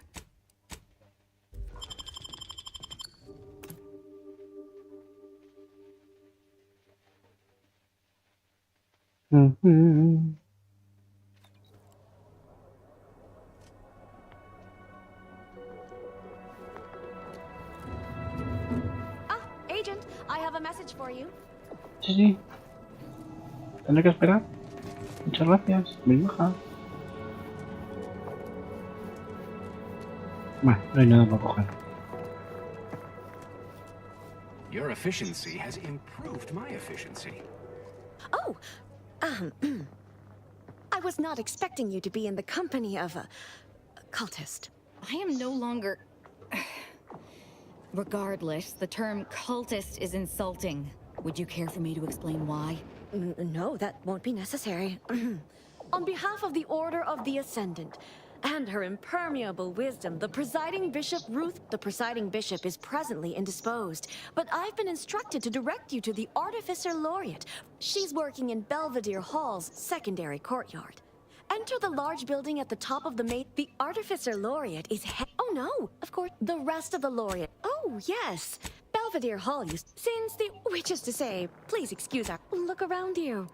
I have a message for you. Sí, sí. Tendré que esperar. Muchas gracias, muy baja. Bueno, no hay nada para coger. Your efficiency has improved my efficiency. Oh, I was not expecting you to be in the company of a cultist. I am no longer... Regardless, the term cultist is insulting. Would you care for me to explain why? No, that won't be necessary. On behalf of the Order of the Ascendant, and her impermeable wisdom, the presiding bishop, the presiding bishop is presently indisposed, but I've been instructed to direct you to the Artificer Laureate. She's working in Belvedere Hall's secondary courtyard. Enter the large building at the top of the The Artificer Laureate is Oh no, of course, the rest of the Laureate. Oh, yes. Belvedere Hall which is to say, please excuse our... Look around you.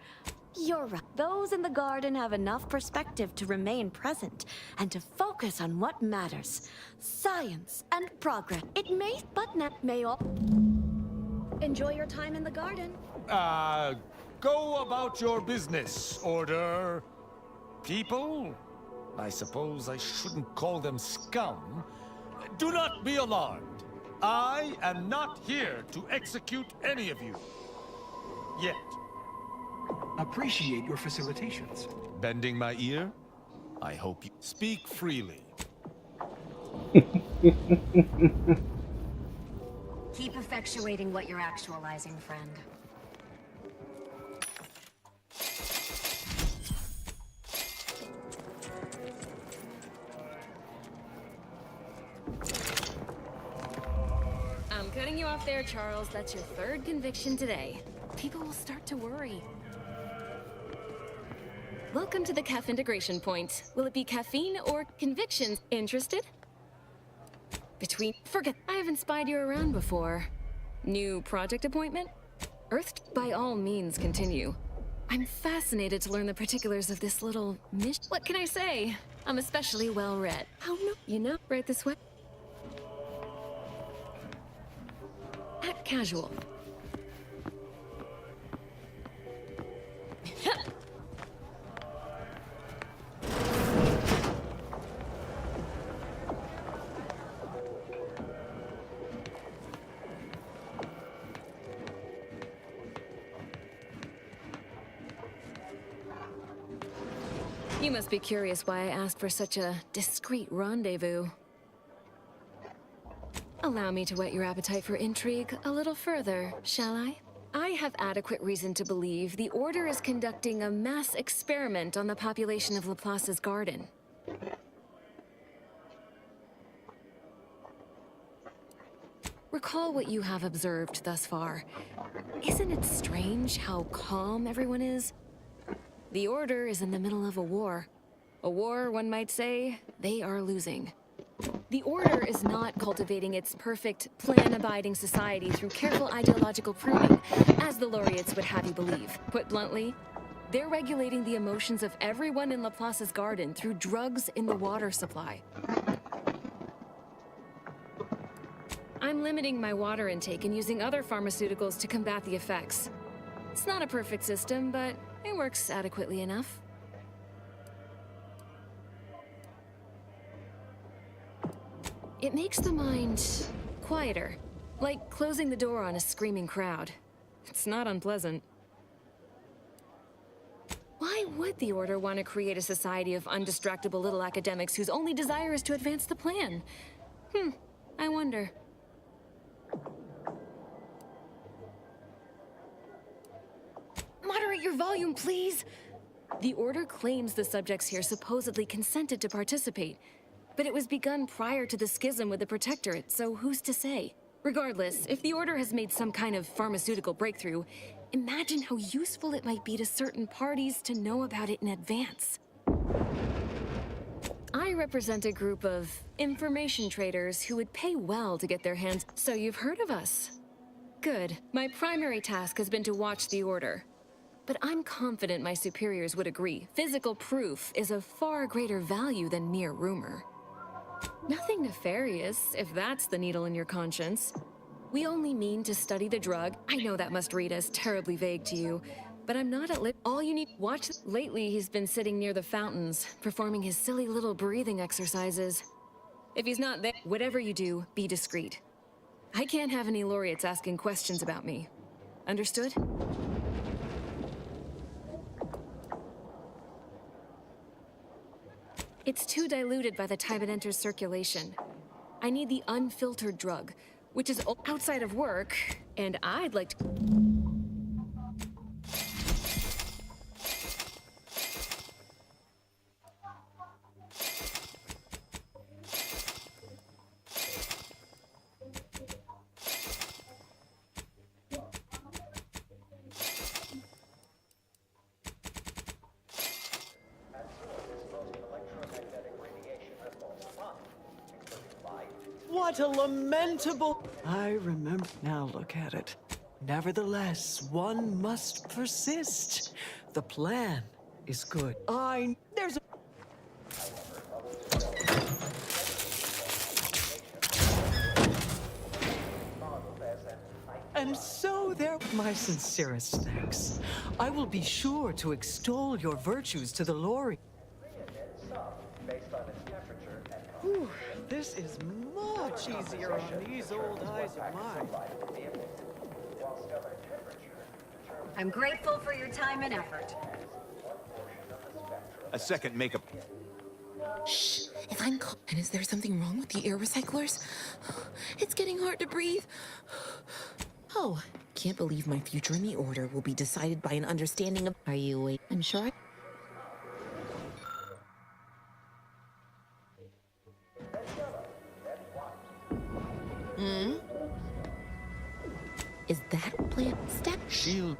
You're right. Those in the garden have enough perspective to remain present and to focus on what matters. Science and progress. It may, but not may all. Enjoy your time in the garden. Go about your business, Order. People? I suppose I shouldn't call them scum. Do not be alarmed. I am not here to execute any of you. Yet. Appreciate your facilitations. Bending my ear? I hope you speak freely. Keep effectuating what you're actualizing, friend. I'm cutting you off there, Charles. That's your third conviction today. People will start to worry. Welcome to the CAF integration point. Will it be caffeine or convictions? Interested? Forget, I haven't spied you around before. New project appointment? Earth, by all means, continue. I'm fascinated to learn the particulars of this little mission. What can I say? I'm especially well read. Oh no, you know, right this way. Act casual. You must be curious why I asked for such a discreet rendezvous. Allow me to whet your appetite for intrigue a little further, shall I? I have adequate reason to believe the Order is conducting a mass experiment on the population of Laplace's garden. Recall what you have observed thus far. Isn't it strange how calm everyone is? The Order is in the middle of a war. A war, one might say, they are losing. The Order is not cultivating its perfect, plan-abiding society through careful ideological pruning, as the laureates would have you believe. Put bluntly, they're regulating the emotions of everyone in Laplace's garden through drugs in the water supply. I'm limiting my water intake and using other pharmaceuticals to combat the effects. It's not a perfect system, but it works adequately enough. It makes the mind quieter, like closing the door on a screaming crowd. It's not unpleasant. Why would the Order want to create a society of undistractable little academics whose only desire is to advance the plan? I wonder. Moderate your volume, please! The Order claims the subjects here supposedly consented to participate, but it was begun prior to the schism with the Protectorate, so who's to say? Regardless, if the Order has made some kind of pharmaceutical breakthrough, imagine how useful it might be to certain parties to know about it in advance. I represent a group of information traders who would pay well to get their hands... So you've heard of us? Good. My primary task has been to watch the Order. But I'm confident my superiors would agree. Physical proof is of far greater value than mere rumor. Nothing nefarious, if that's the needle in your conscience. We only mean to study the drug. I know that must read as terribly vague to you, but I'm not at all you need. Watch. Lately, he's been sitting near the fountains, performing his silly little breathing exercises. If he's not there, whatever you do, be discreet. I can't have any laureates asking questions about me. Understood? It's too diluted by the time it enters circulation. I need the unfiltered drug, which is outside of work, and I'd like to... What a lamentable... I remember. Now look at it. Nevertheless, one must persist. The plan is good. There's a... And so there... My sincerest thanks. I will be sure to extol your virtues to the Lori. Whew, this is much easier on these old eyes of mine. I'm grateful for your time and effort. A second makeup. Shh! If I'm caught, and is there something wrong with the air recyclers? It's getting hard to breathe. Oh, can't believe my future in the Order will be decided by an understanding of... Are you awake? I'm sure I... Hmm? Is that plant step? Shield.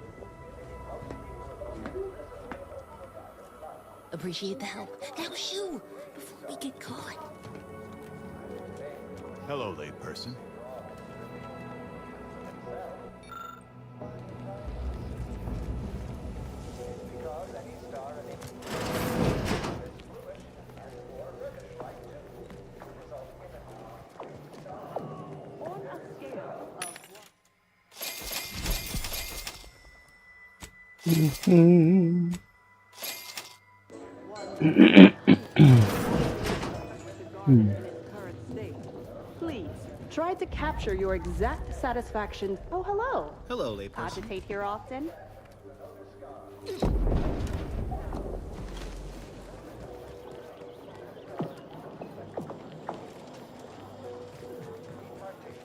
Appreciate the help. Now shoo! Before we get caught. Hello, layperson. Please, try to capture your exact satisfaction. Oh, hello. Hello, layperson. Agitate here often?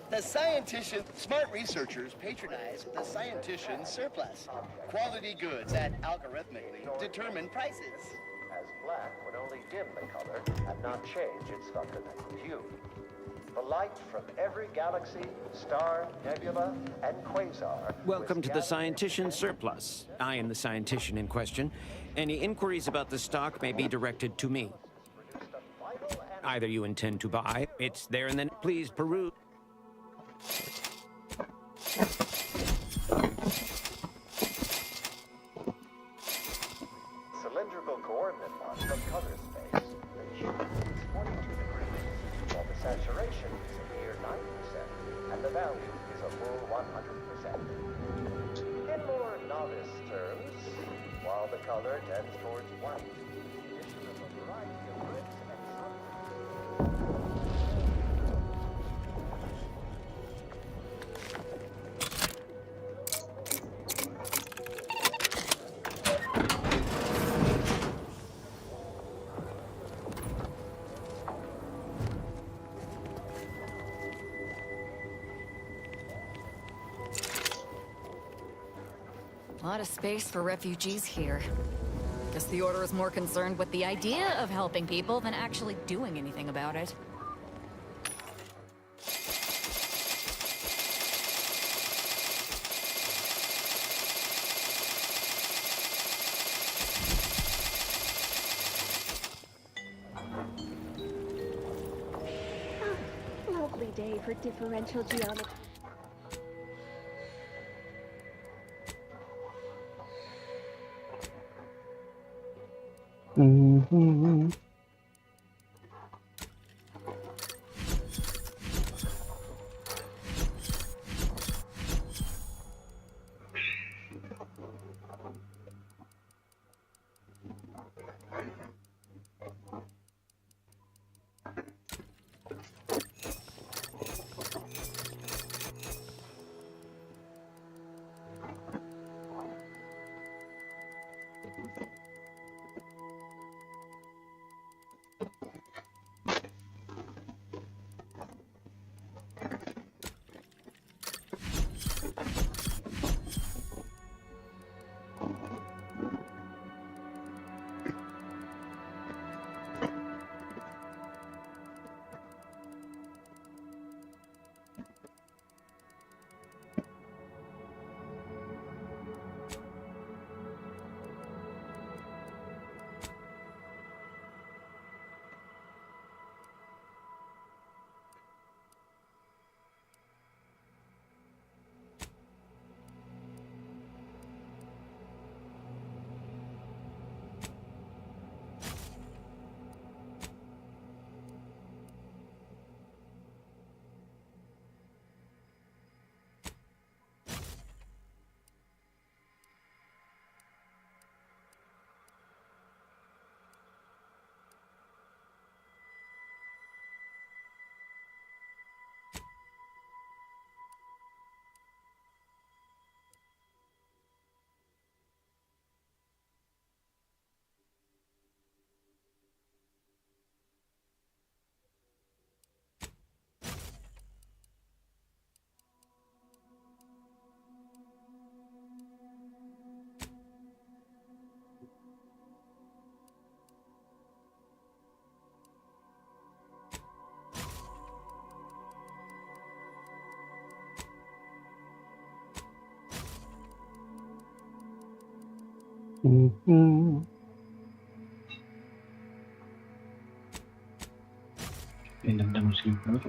The scientician, smart researchers patronize the scientician surplus. Quality goods at algorithmically determined prices. As black would only dim the color and not change its fundamental hue. The light from every galaxy, star, nebula, and quasar... Welcome to the Scientician Surplus. I am the scientician in question. Any inquiries about the stock may be directed to me. Either you intend to buy, it's there and then. Please peruse. Cylindrical coordinate mark of color space. The hue is 42 degrees, while the saturation is a mere 90%, and the value is a full 100%. In more novice terms, while the color tends towards white, the addition of a variety of bricks and some... A lot of space for refugees here. Guess the Order is more concerned with the idea of helping people than actually doing anything about it. Lovely day for differential geometry. Intentamos siempre.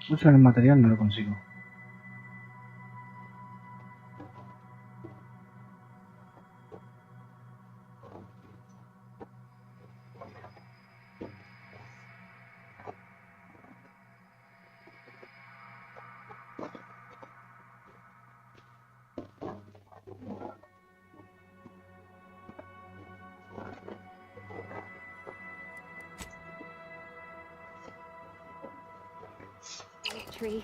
Usar el material no lo consigo. Tree.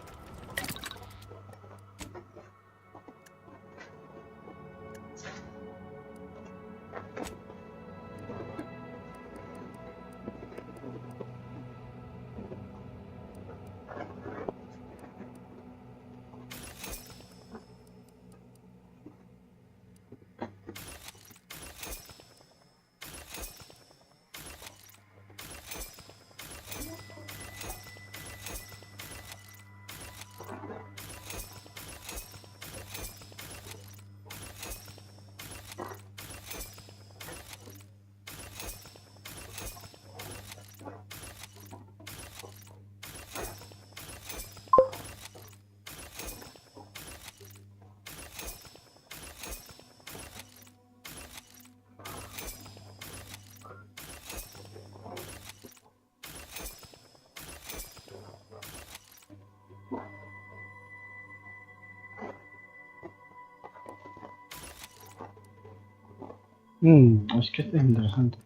Es que este es interesante.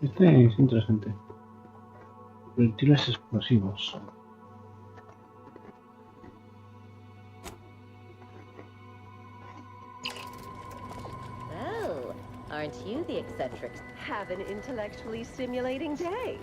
Este es interesante. Proyectiles explosivos. Oh, aren't you the eccentric? Have an intellectually stimulating day.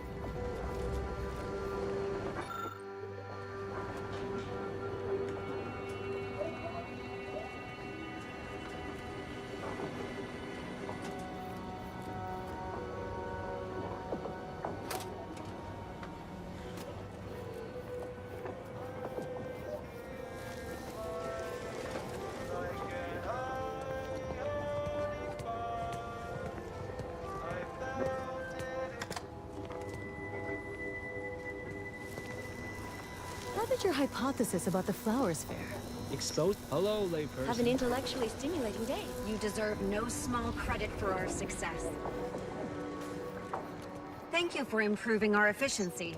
How did your hypothesis about the flowers fare? Exposed. Hello, layperson. Have an intellectually stimulating day. You deserve no small credit for our success. Thank you for improving our efficiency.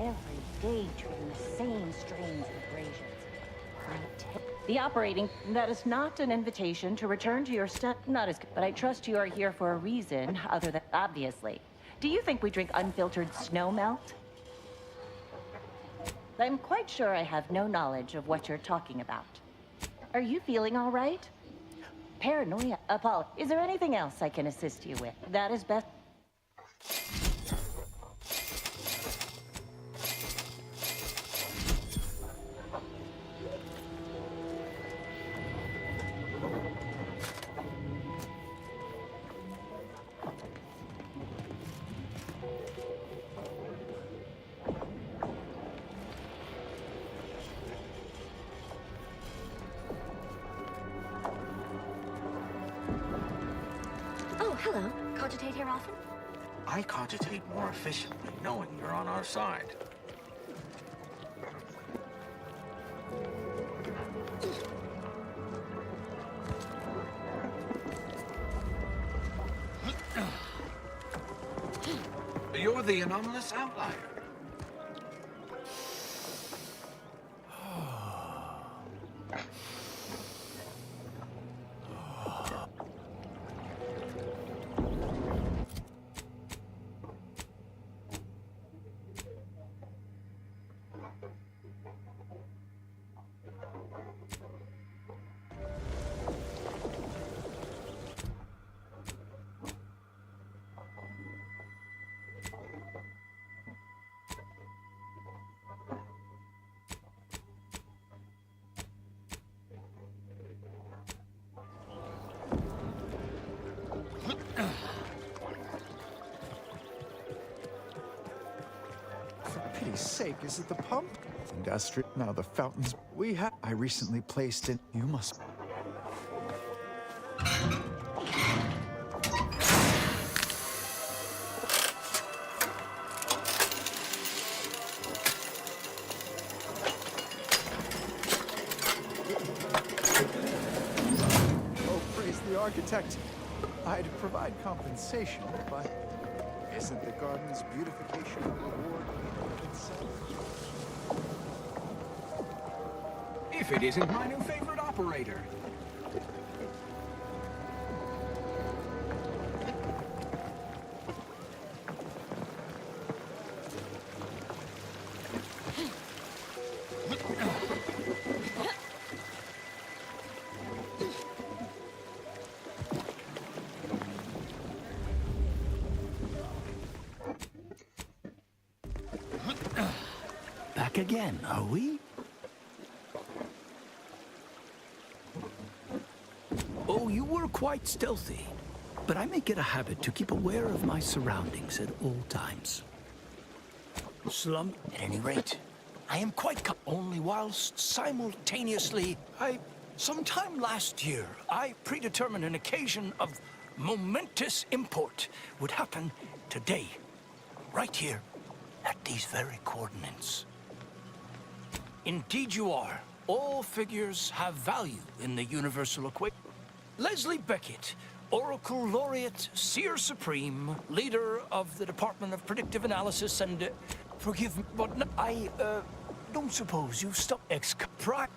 Every day treating the same strains and abrasions. The operating, that is not an invitation to return to your not as good, but I trust you are here for a reason other than obviously. Do you think we drink unfiltered snow melt? I'm quite sure I have no knowledge of what you're talking about. Are you feeling all right? Paranoia, Apollo. Is there anything else I can assist you with? That is best. Oh, hello. Cogitate here often? I cogitate more efficiently knowing you're on our side. You're the anomalous outlier. For pity's sake, is it the pump? Industrial. Now the fountains we have. I recently placed in. You must. Oh, praise the architect. I'd provide compensation, but isn't the garden's beautification a reward in itself? If it isn't my new favorite operator. Back again, are we? Oh, you were quite stealthy, but I make it a habit to keep aware of my surroundings at all times. Slump, at any rate, I am quite only whilst simultaneously, sometime last year, I predetermined an occasion of momentous import would happen today, right here, at these very coordinates. Indeed you are. All figures have value in the universal equation. Leslie Beckett, Oracle Laureate, Seer Supreme, leader of the Department of Predictive Analysis and... forgive me, but I don't suppose you've stopped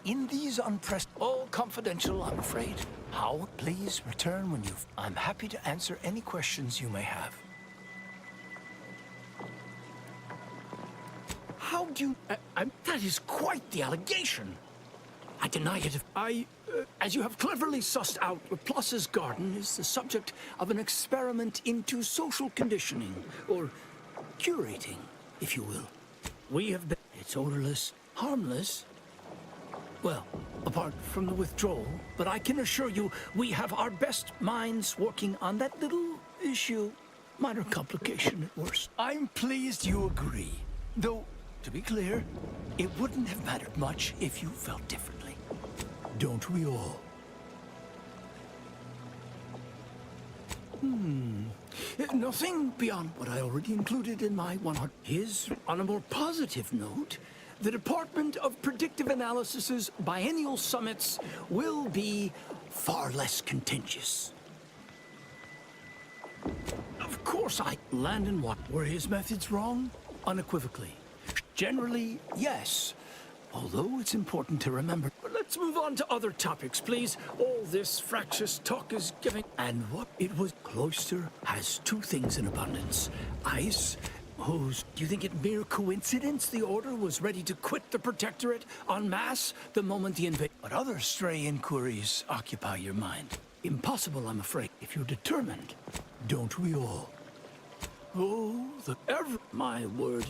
in these all confidential, I'm afraid. How? Please return when you've... I'm happy to answer any questions you may have. How do you... that is quite the allegation. I deny it. As you have cleverly sussed out, Plus's garden is the subject of an experiment into social conditioning, or curating, if you will. We have been... It's odorless, harmless. Well, apart from the withdrawal, but I can assure you we have our best minds working on that little issue. Minor complication at worst. I'm pleased you agree. Though, to be clear, it wouldn't have mattered much if you felt differently. Don't we all? Nothing beyond what I already included in my 100. On a more positive note, the Department of Predictive Analysis's biennial summits will be far less contentious. Of course Landon what? Were his methods wrong? Unequivocally. Generally, yes. Although it's important to remember. But let's move on to other topics, please. All this fractious talk is giving... And what it was... Cloister has two things in abundance. Ice Whose? Do you think it mere coincidence the Order was ready to quit the Protectorate en masse the moment the invasion? But other stray inquiries occupy your mind. Impossible, I'm afraid. If you're determined, don't we all? Oh, my word.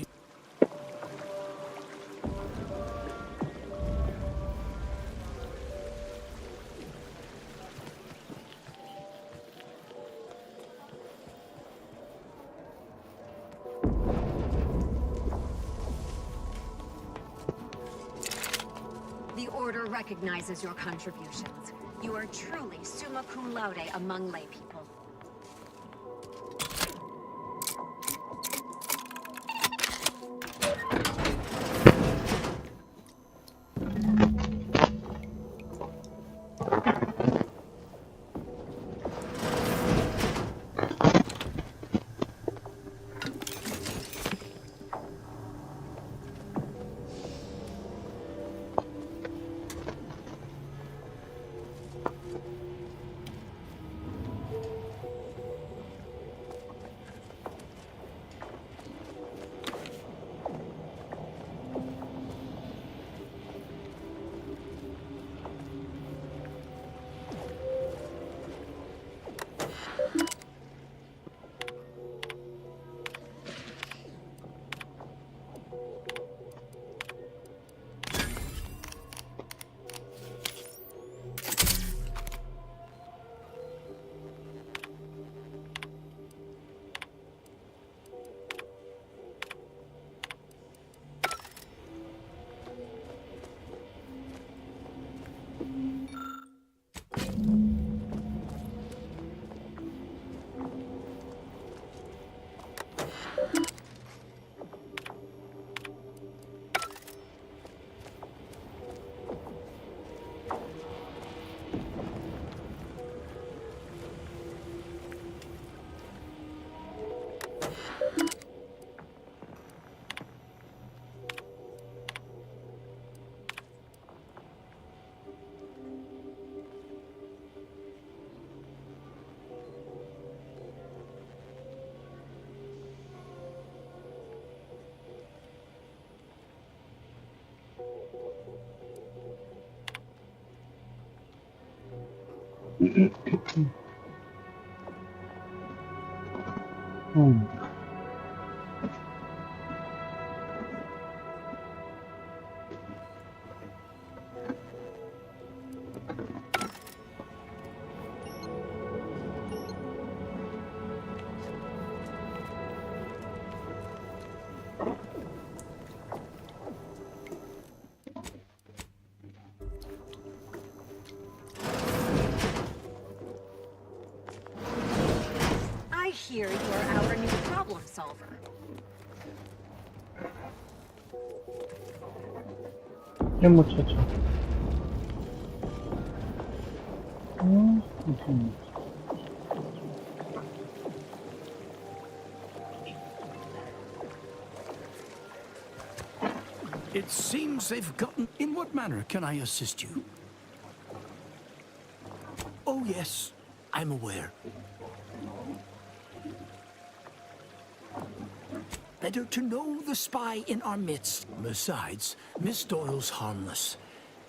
The Order recognizes your contributions. You are truly summa cum laude among laypeople. I hear you're our new problem solver. ¿Qué muchacho? It seems they've gotten... In what manner can I assist you? Oh, yes, I'm aware. Better to know the spy in our midst. Besides, Miss Doyle's harmless,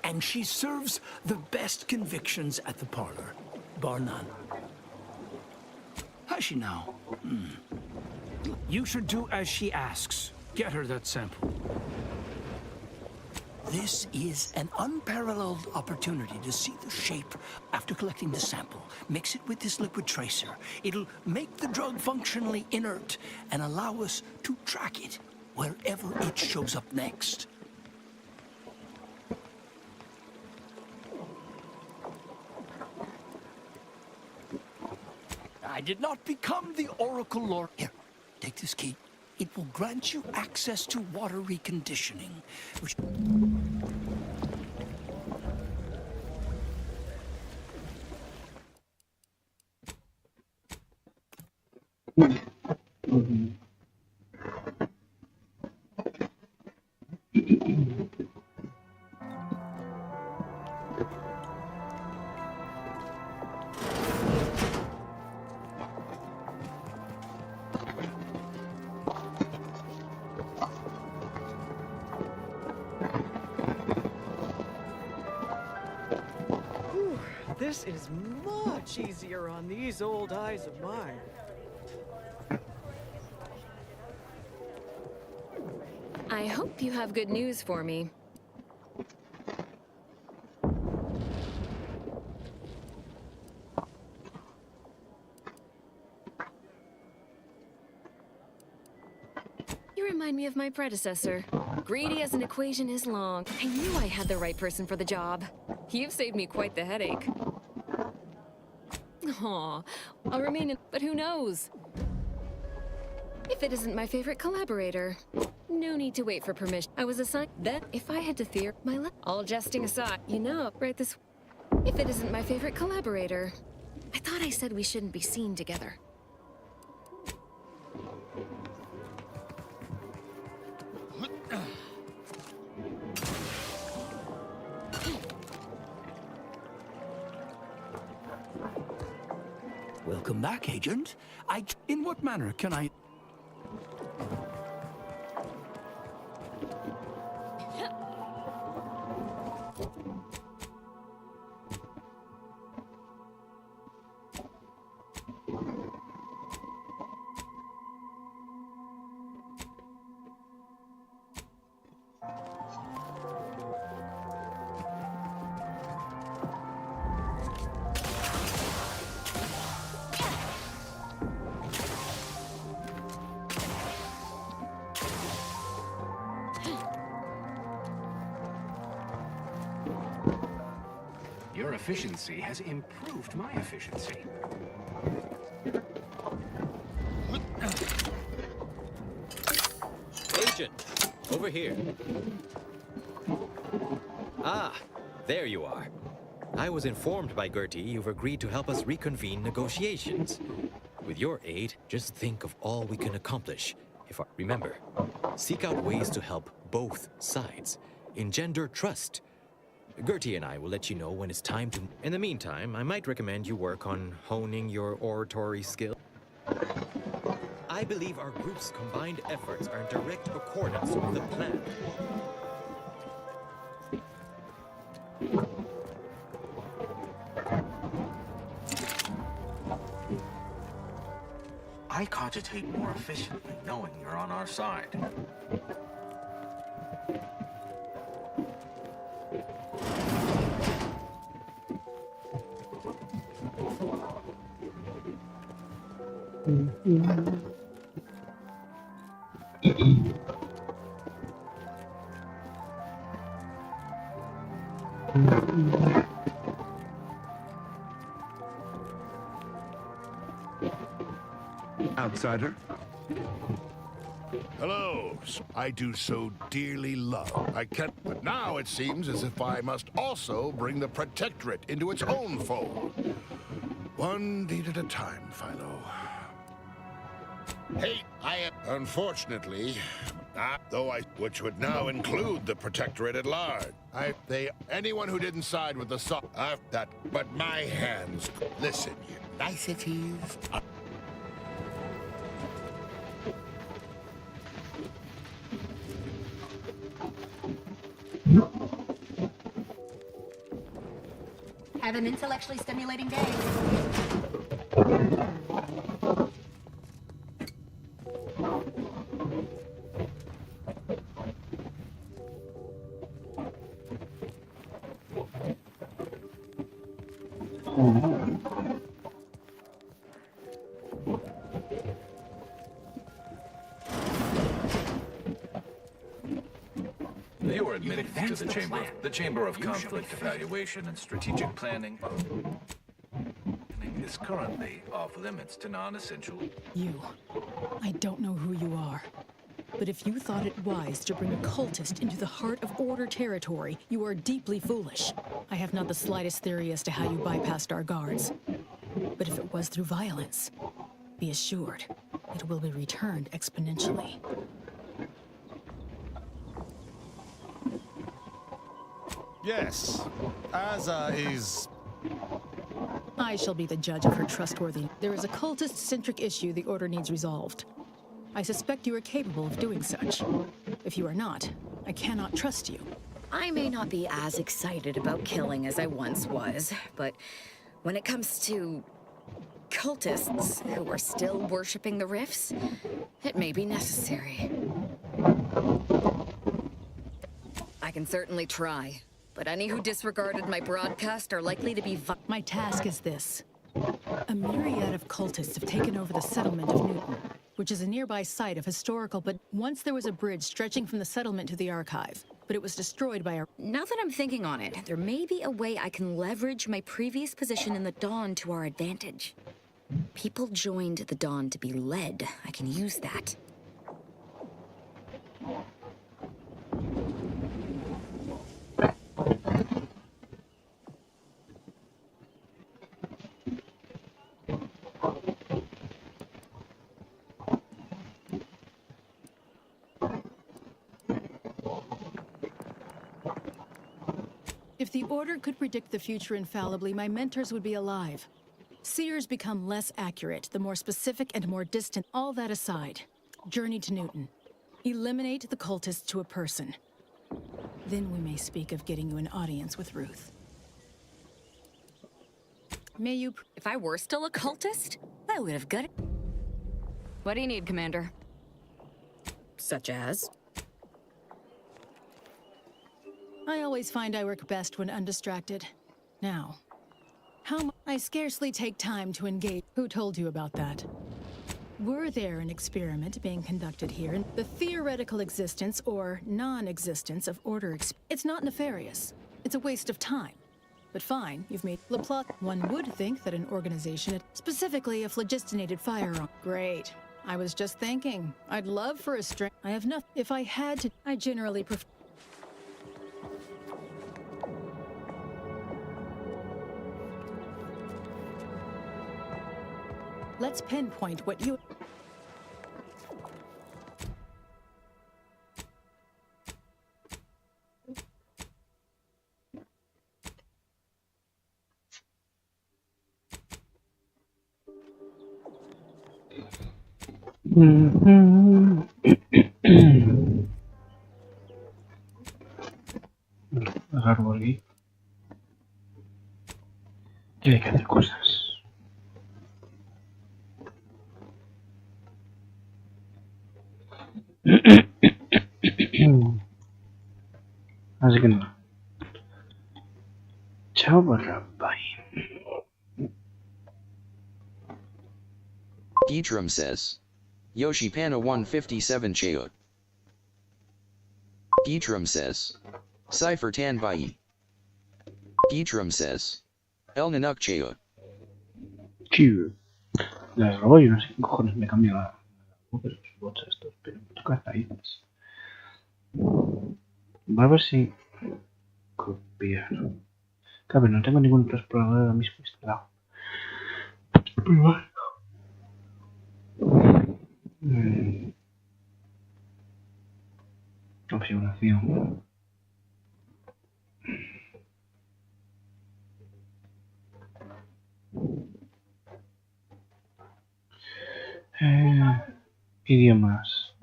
and she serves the best convictions at the parlor, bar none. Has she now? You should do as she asks. Get her that sample. This is an unparalleled opportunity to see the shape after collecting the sample. Mix it with this liquid tracer. It'll make the drug functionally inert and allow us to track it wherever it shows up next. I did not become the Oracle Lord. Here, take this key. It will grant you access to water reconditioning, which... This is much easier on these old eyes of mine. I hope you have good news for me. You remind me of my predecessor. Greedy as an equation is long. I knew I had the right person for the job. You've saved me quite the headache. Aw, I'll remain in, but who knows? If it isn't my favorite collaborator. No need to wait for permission. I was assigned that if I had to fear all jesting aside, you know, right this. If it isn't my favorite collaborator. I thought I said we shouldn't be seen together. Welcome back, Agent. In what manner can I... Your efficiency has improved my efficiency. Agent, over here. Ah, there you are. I was informed by Gertie you've agreed to help us reconvene negotiations. With your aid, just think of all we can accomplish. Remember, seek out ways to help both sides. Engender trust. Gertie and I will let you know when it's time to... In the meantime, I might recommend you work on honing your oratory skill. I believe our group's combined efforts are in direct accordance with the plan. I cogitate more efficiently knowing you're on our side. Outsider? Hello. I do so dearly love. I can't, but now it seems as if I must also bring the Protectorate into its own fold. One deed at a time, Philo. Hey, unfortunately, which would now include the Protectorate at large. Anyone who didn't side with the but my hands, listen, you niceties. Have an intellectually stimulating day. You are admitted to the Chamber of Conflict Evaluation and Strategic Planning. Is currently off limits to non-essential. I don't know who you are. But if you thought it wise to bring a cultist into the heart of Order territory, you are deeply foolish. I have not the slightest theory as to how you bypassed our guards. But if it was through violence, be assured, it will be returned exponentially. Yes, Aza is... I shall be the judge of her trustworthiness. There is a cultist-centric issue the Order needs resolved. I suspect you are capable of doing such. If you are not, I cannot trust you. I may not be as excited about killing as I once was, but when it comes to cultists who are still worshipping the rifts, it may be necessary. I can certainly try, but any who disregarded my broadcast are likely to be My task is this. A myriad of cultists have taken over the settlement of Newton, which is a nearby site of historical, but once there was a bridge stretching from the settlement to the archive, but it was destroyed by a... Now that I'm thinking on it, there may be a way I can leverage my previous position in the Dawn to our advantage. People joined the Dawn to be led. I can use that. If the Order could predict the future infallibly, my mentors would be alive. Seers become less accurate, the more specific and more distant. All that aside, journey to Newton. Eliminate the cultists to a person. Then we may speak of getting you an audience with Ruth. May you... If I were still a cultist, I would have got it. What do you need, Commander? Such as? I always find I work best when undistracted. Now, I scarcely take time to engage. Who told you about that? Were there an experiment being conducted here in the theoretical existence or non-existence of Order? It's not nefarious. It's a waste of time. But fine, you've made the plot. One would think that an organization, specifically a phlogistinated firearm. Great. I was just thinking. I'd love for a string. I have nothing. If I had to, I generally prefer. Let's pinpoint what you... Agarro por aquí. Que hay que hacer cosas. Así que nada. Chao, barra, bye. Geatrum says. Yoshipana 157 Chayot. Geatrum says. Cypher Tan Bai. Geatrum says. ElNanuck Chayot. Chido. Las robó, yo no sé qué cojones me cambia la pero los bots estos, pero me toca raíces. Va a ver si copiar. Claro, no tengo ningún otro explorador ahora mismo instalado. Pero bueno. Configuración. Idiomas.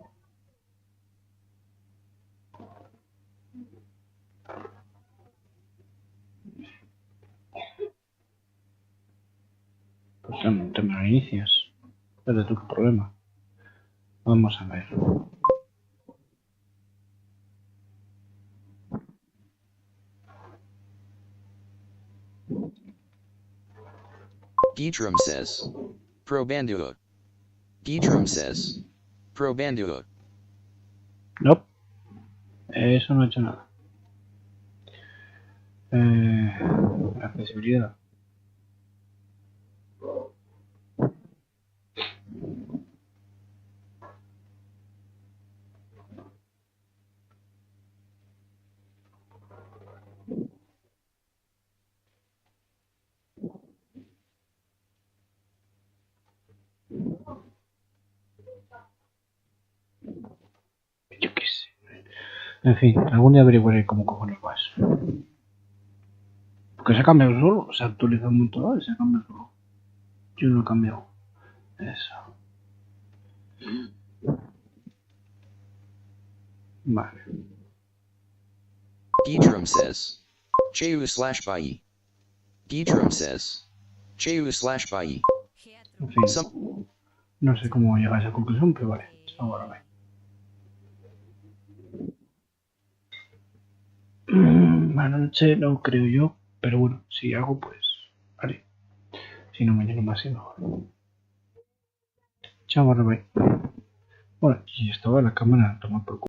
Pues te me lo inicias. Pero tú qué problema. Vamos a ver. Geatrum says. Probanduot. Geatrum says. Probanduot. Nope. Eso no ha hecho nada. Accesibilidad. Yo qué sé. En fin, algún día averiguaré cómo cojones vas. Porque se ha cambiado solo, se ha actualizado un montón y se ha cambiado solo. Yo no he cambiado. Eso. Vale. Geatrum says. Chayu /Bai. Geatrum says. Cheu/Bai. En fin, no sé cómo llega a esa conclusión, pero vale, ahora ve. Buenas noches, no creo yo, pero bueno, si hago, pues haré. Si no, mañana más y mejor. Chao, bye. Bueno, y estaba la cámara a tomar por culo.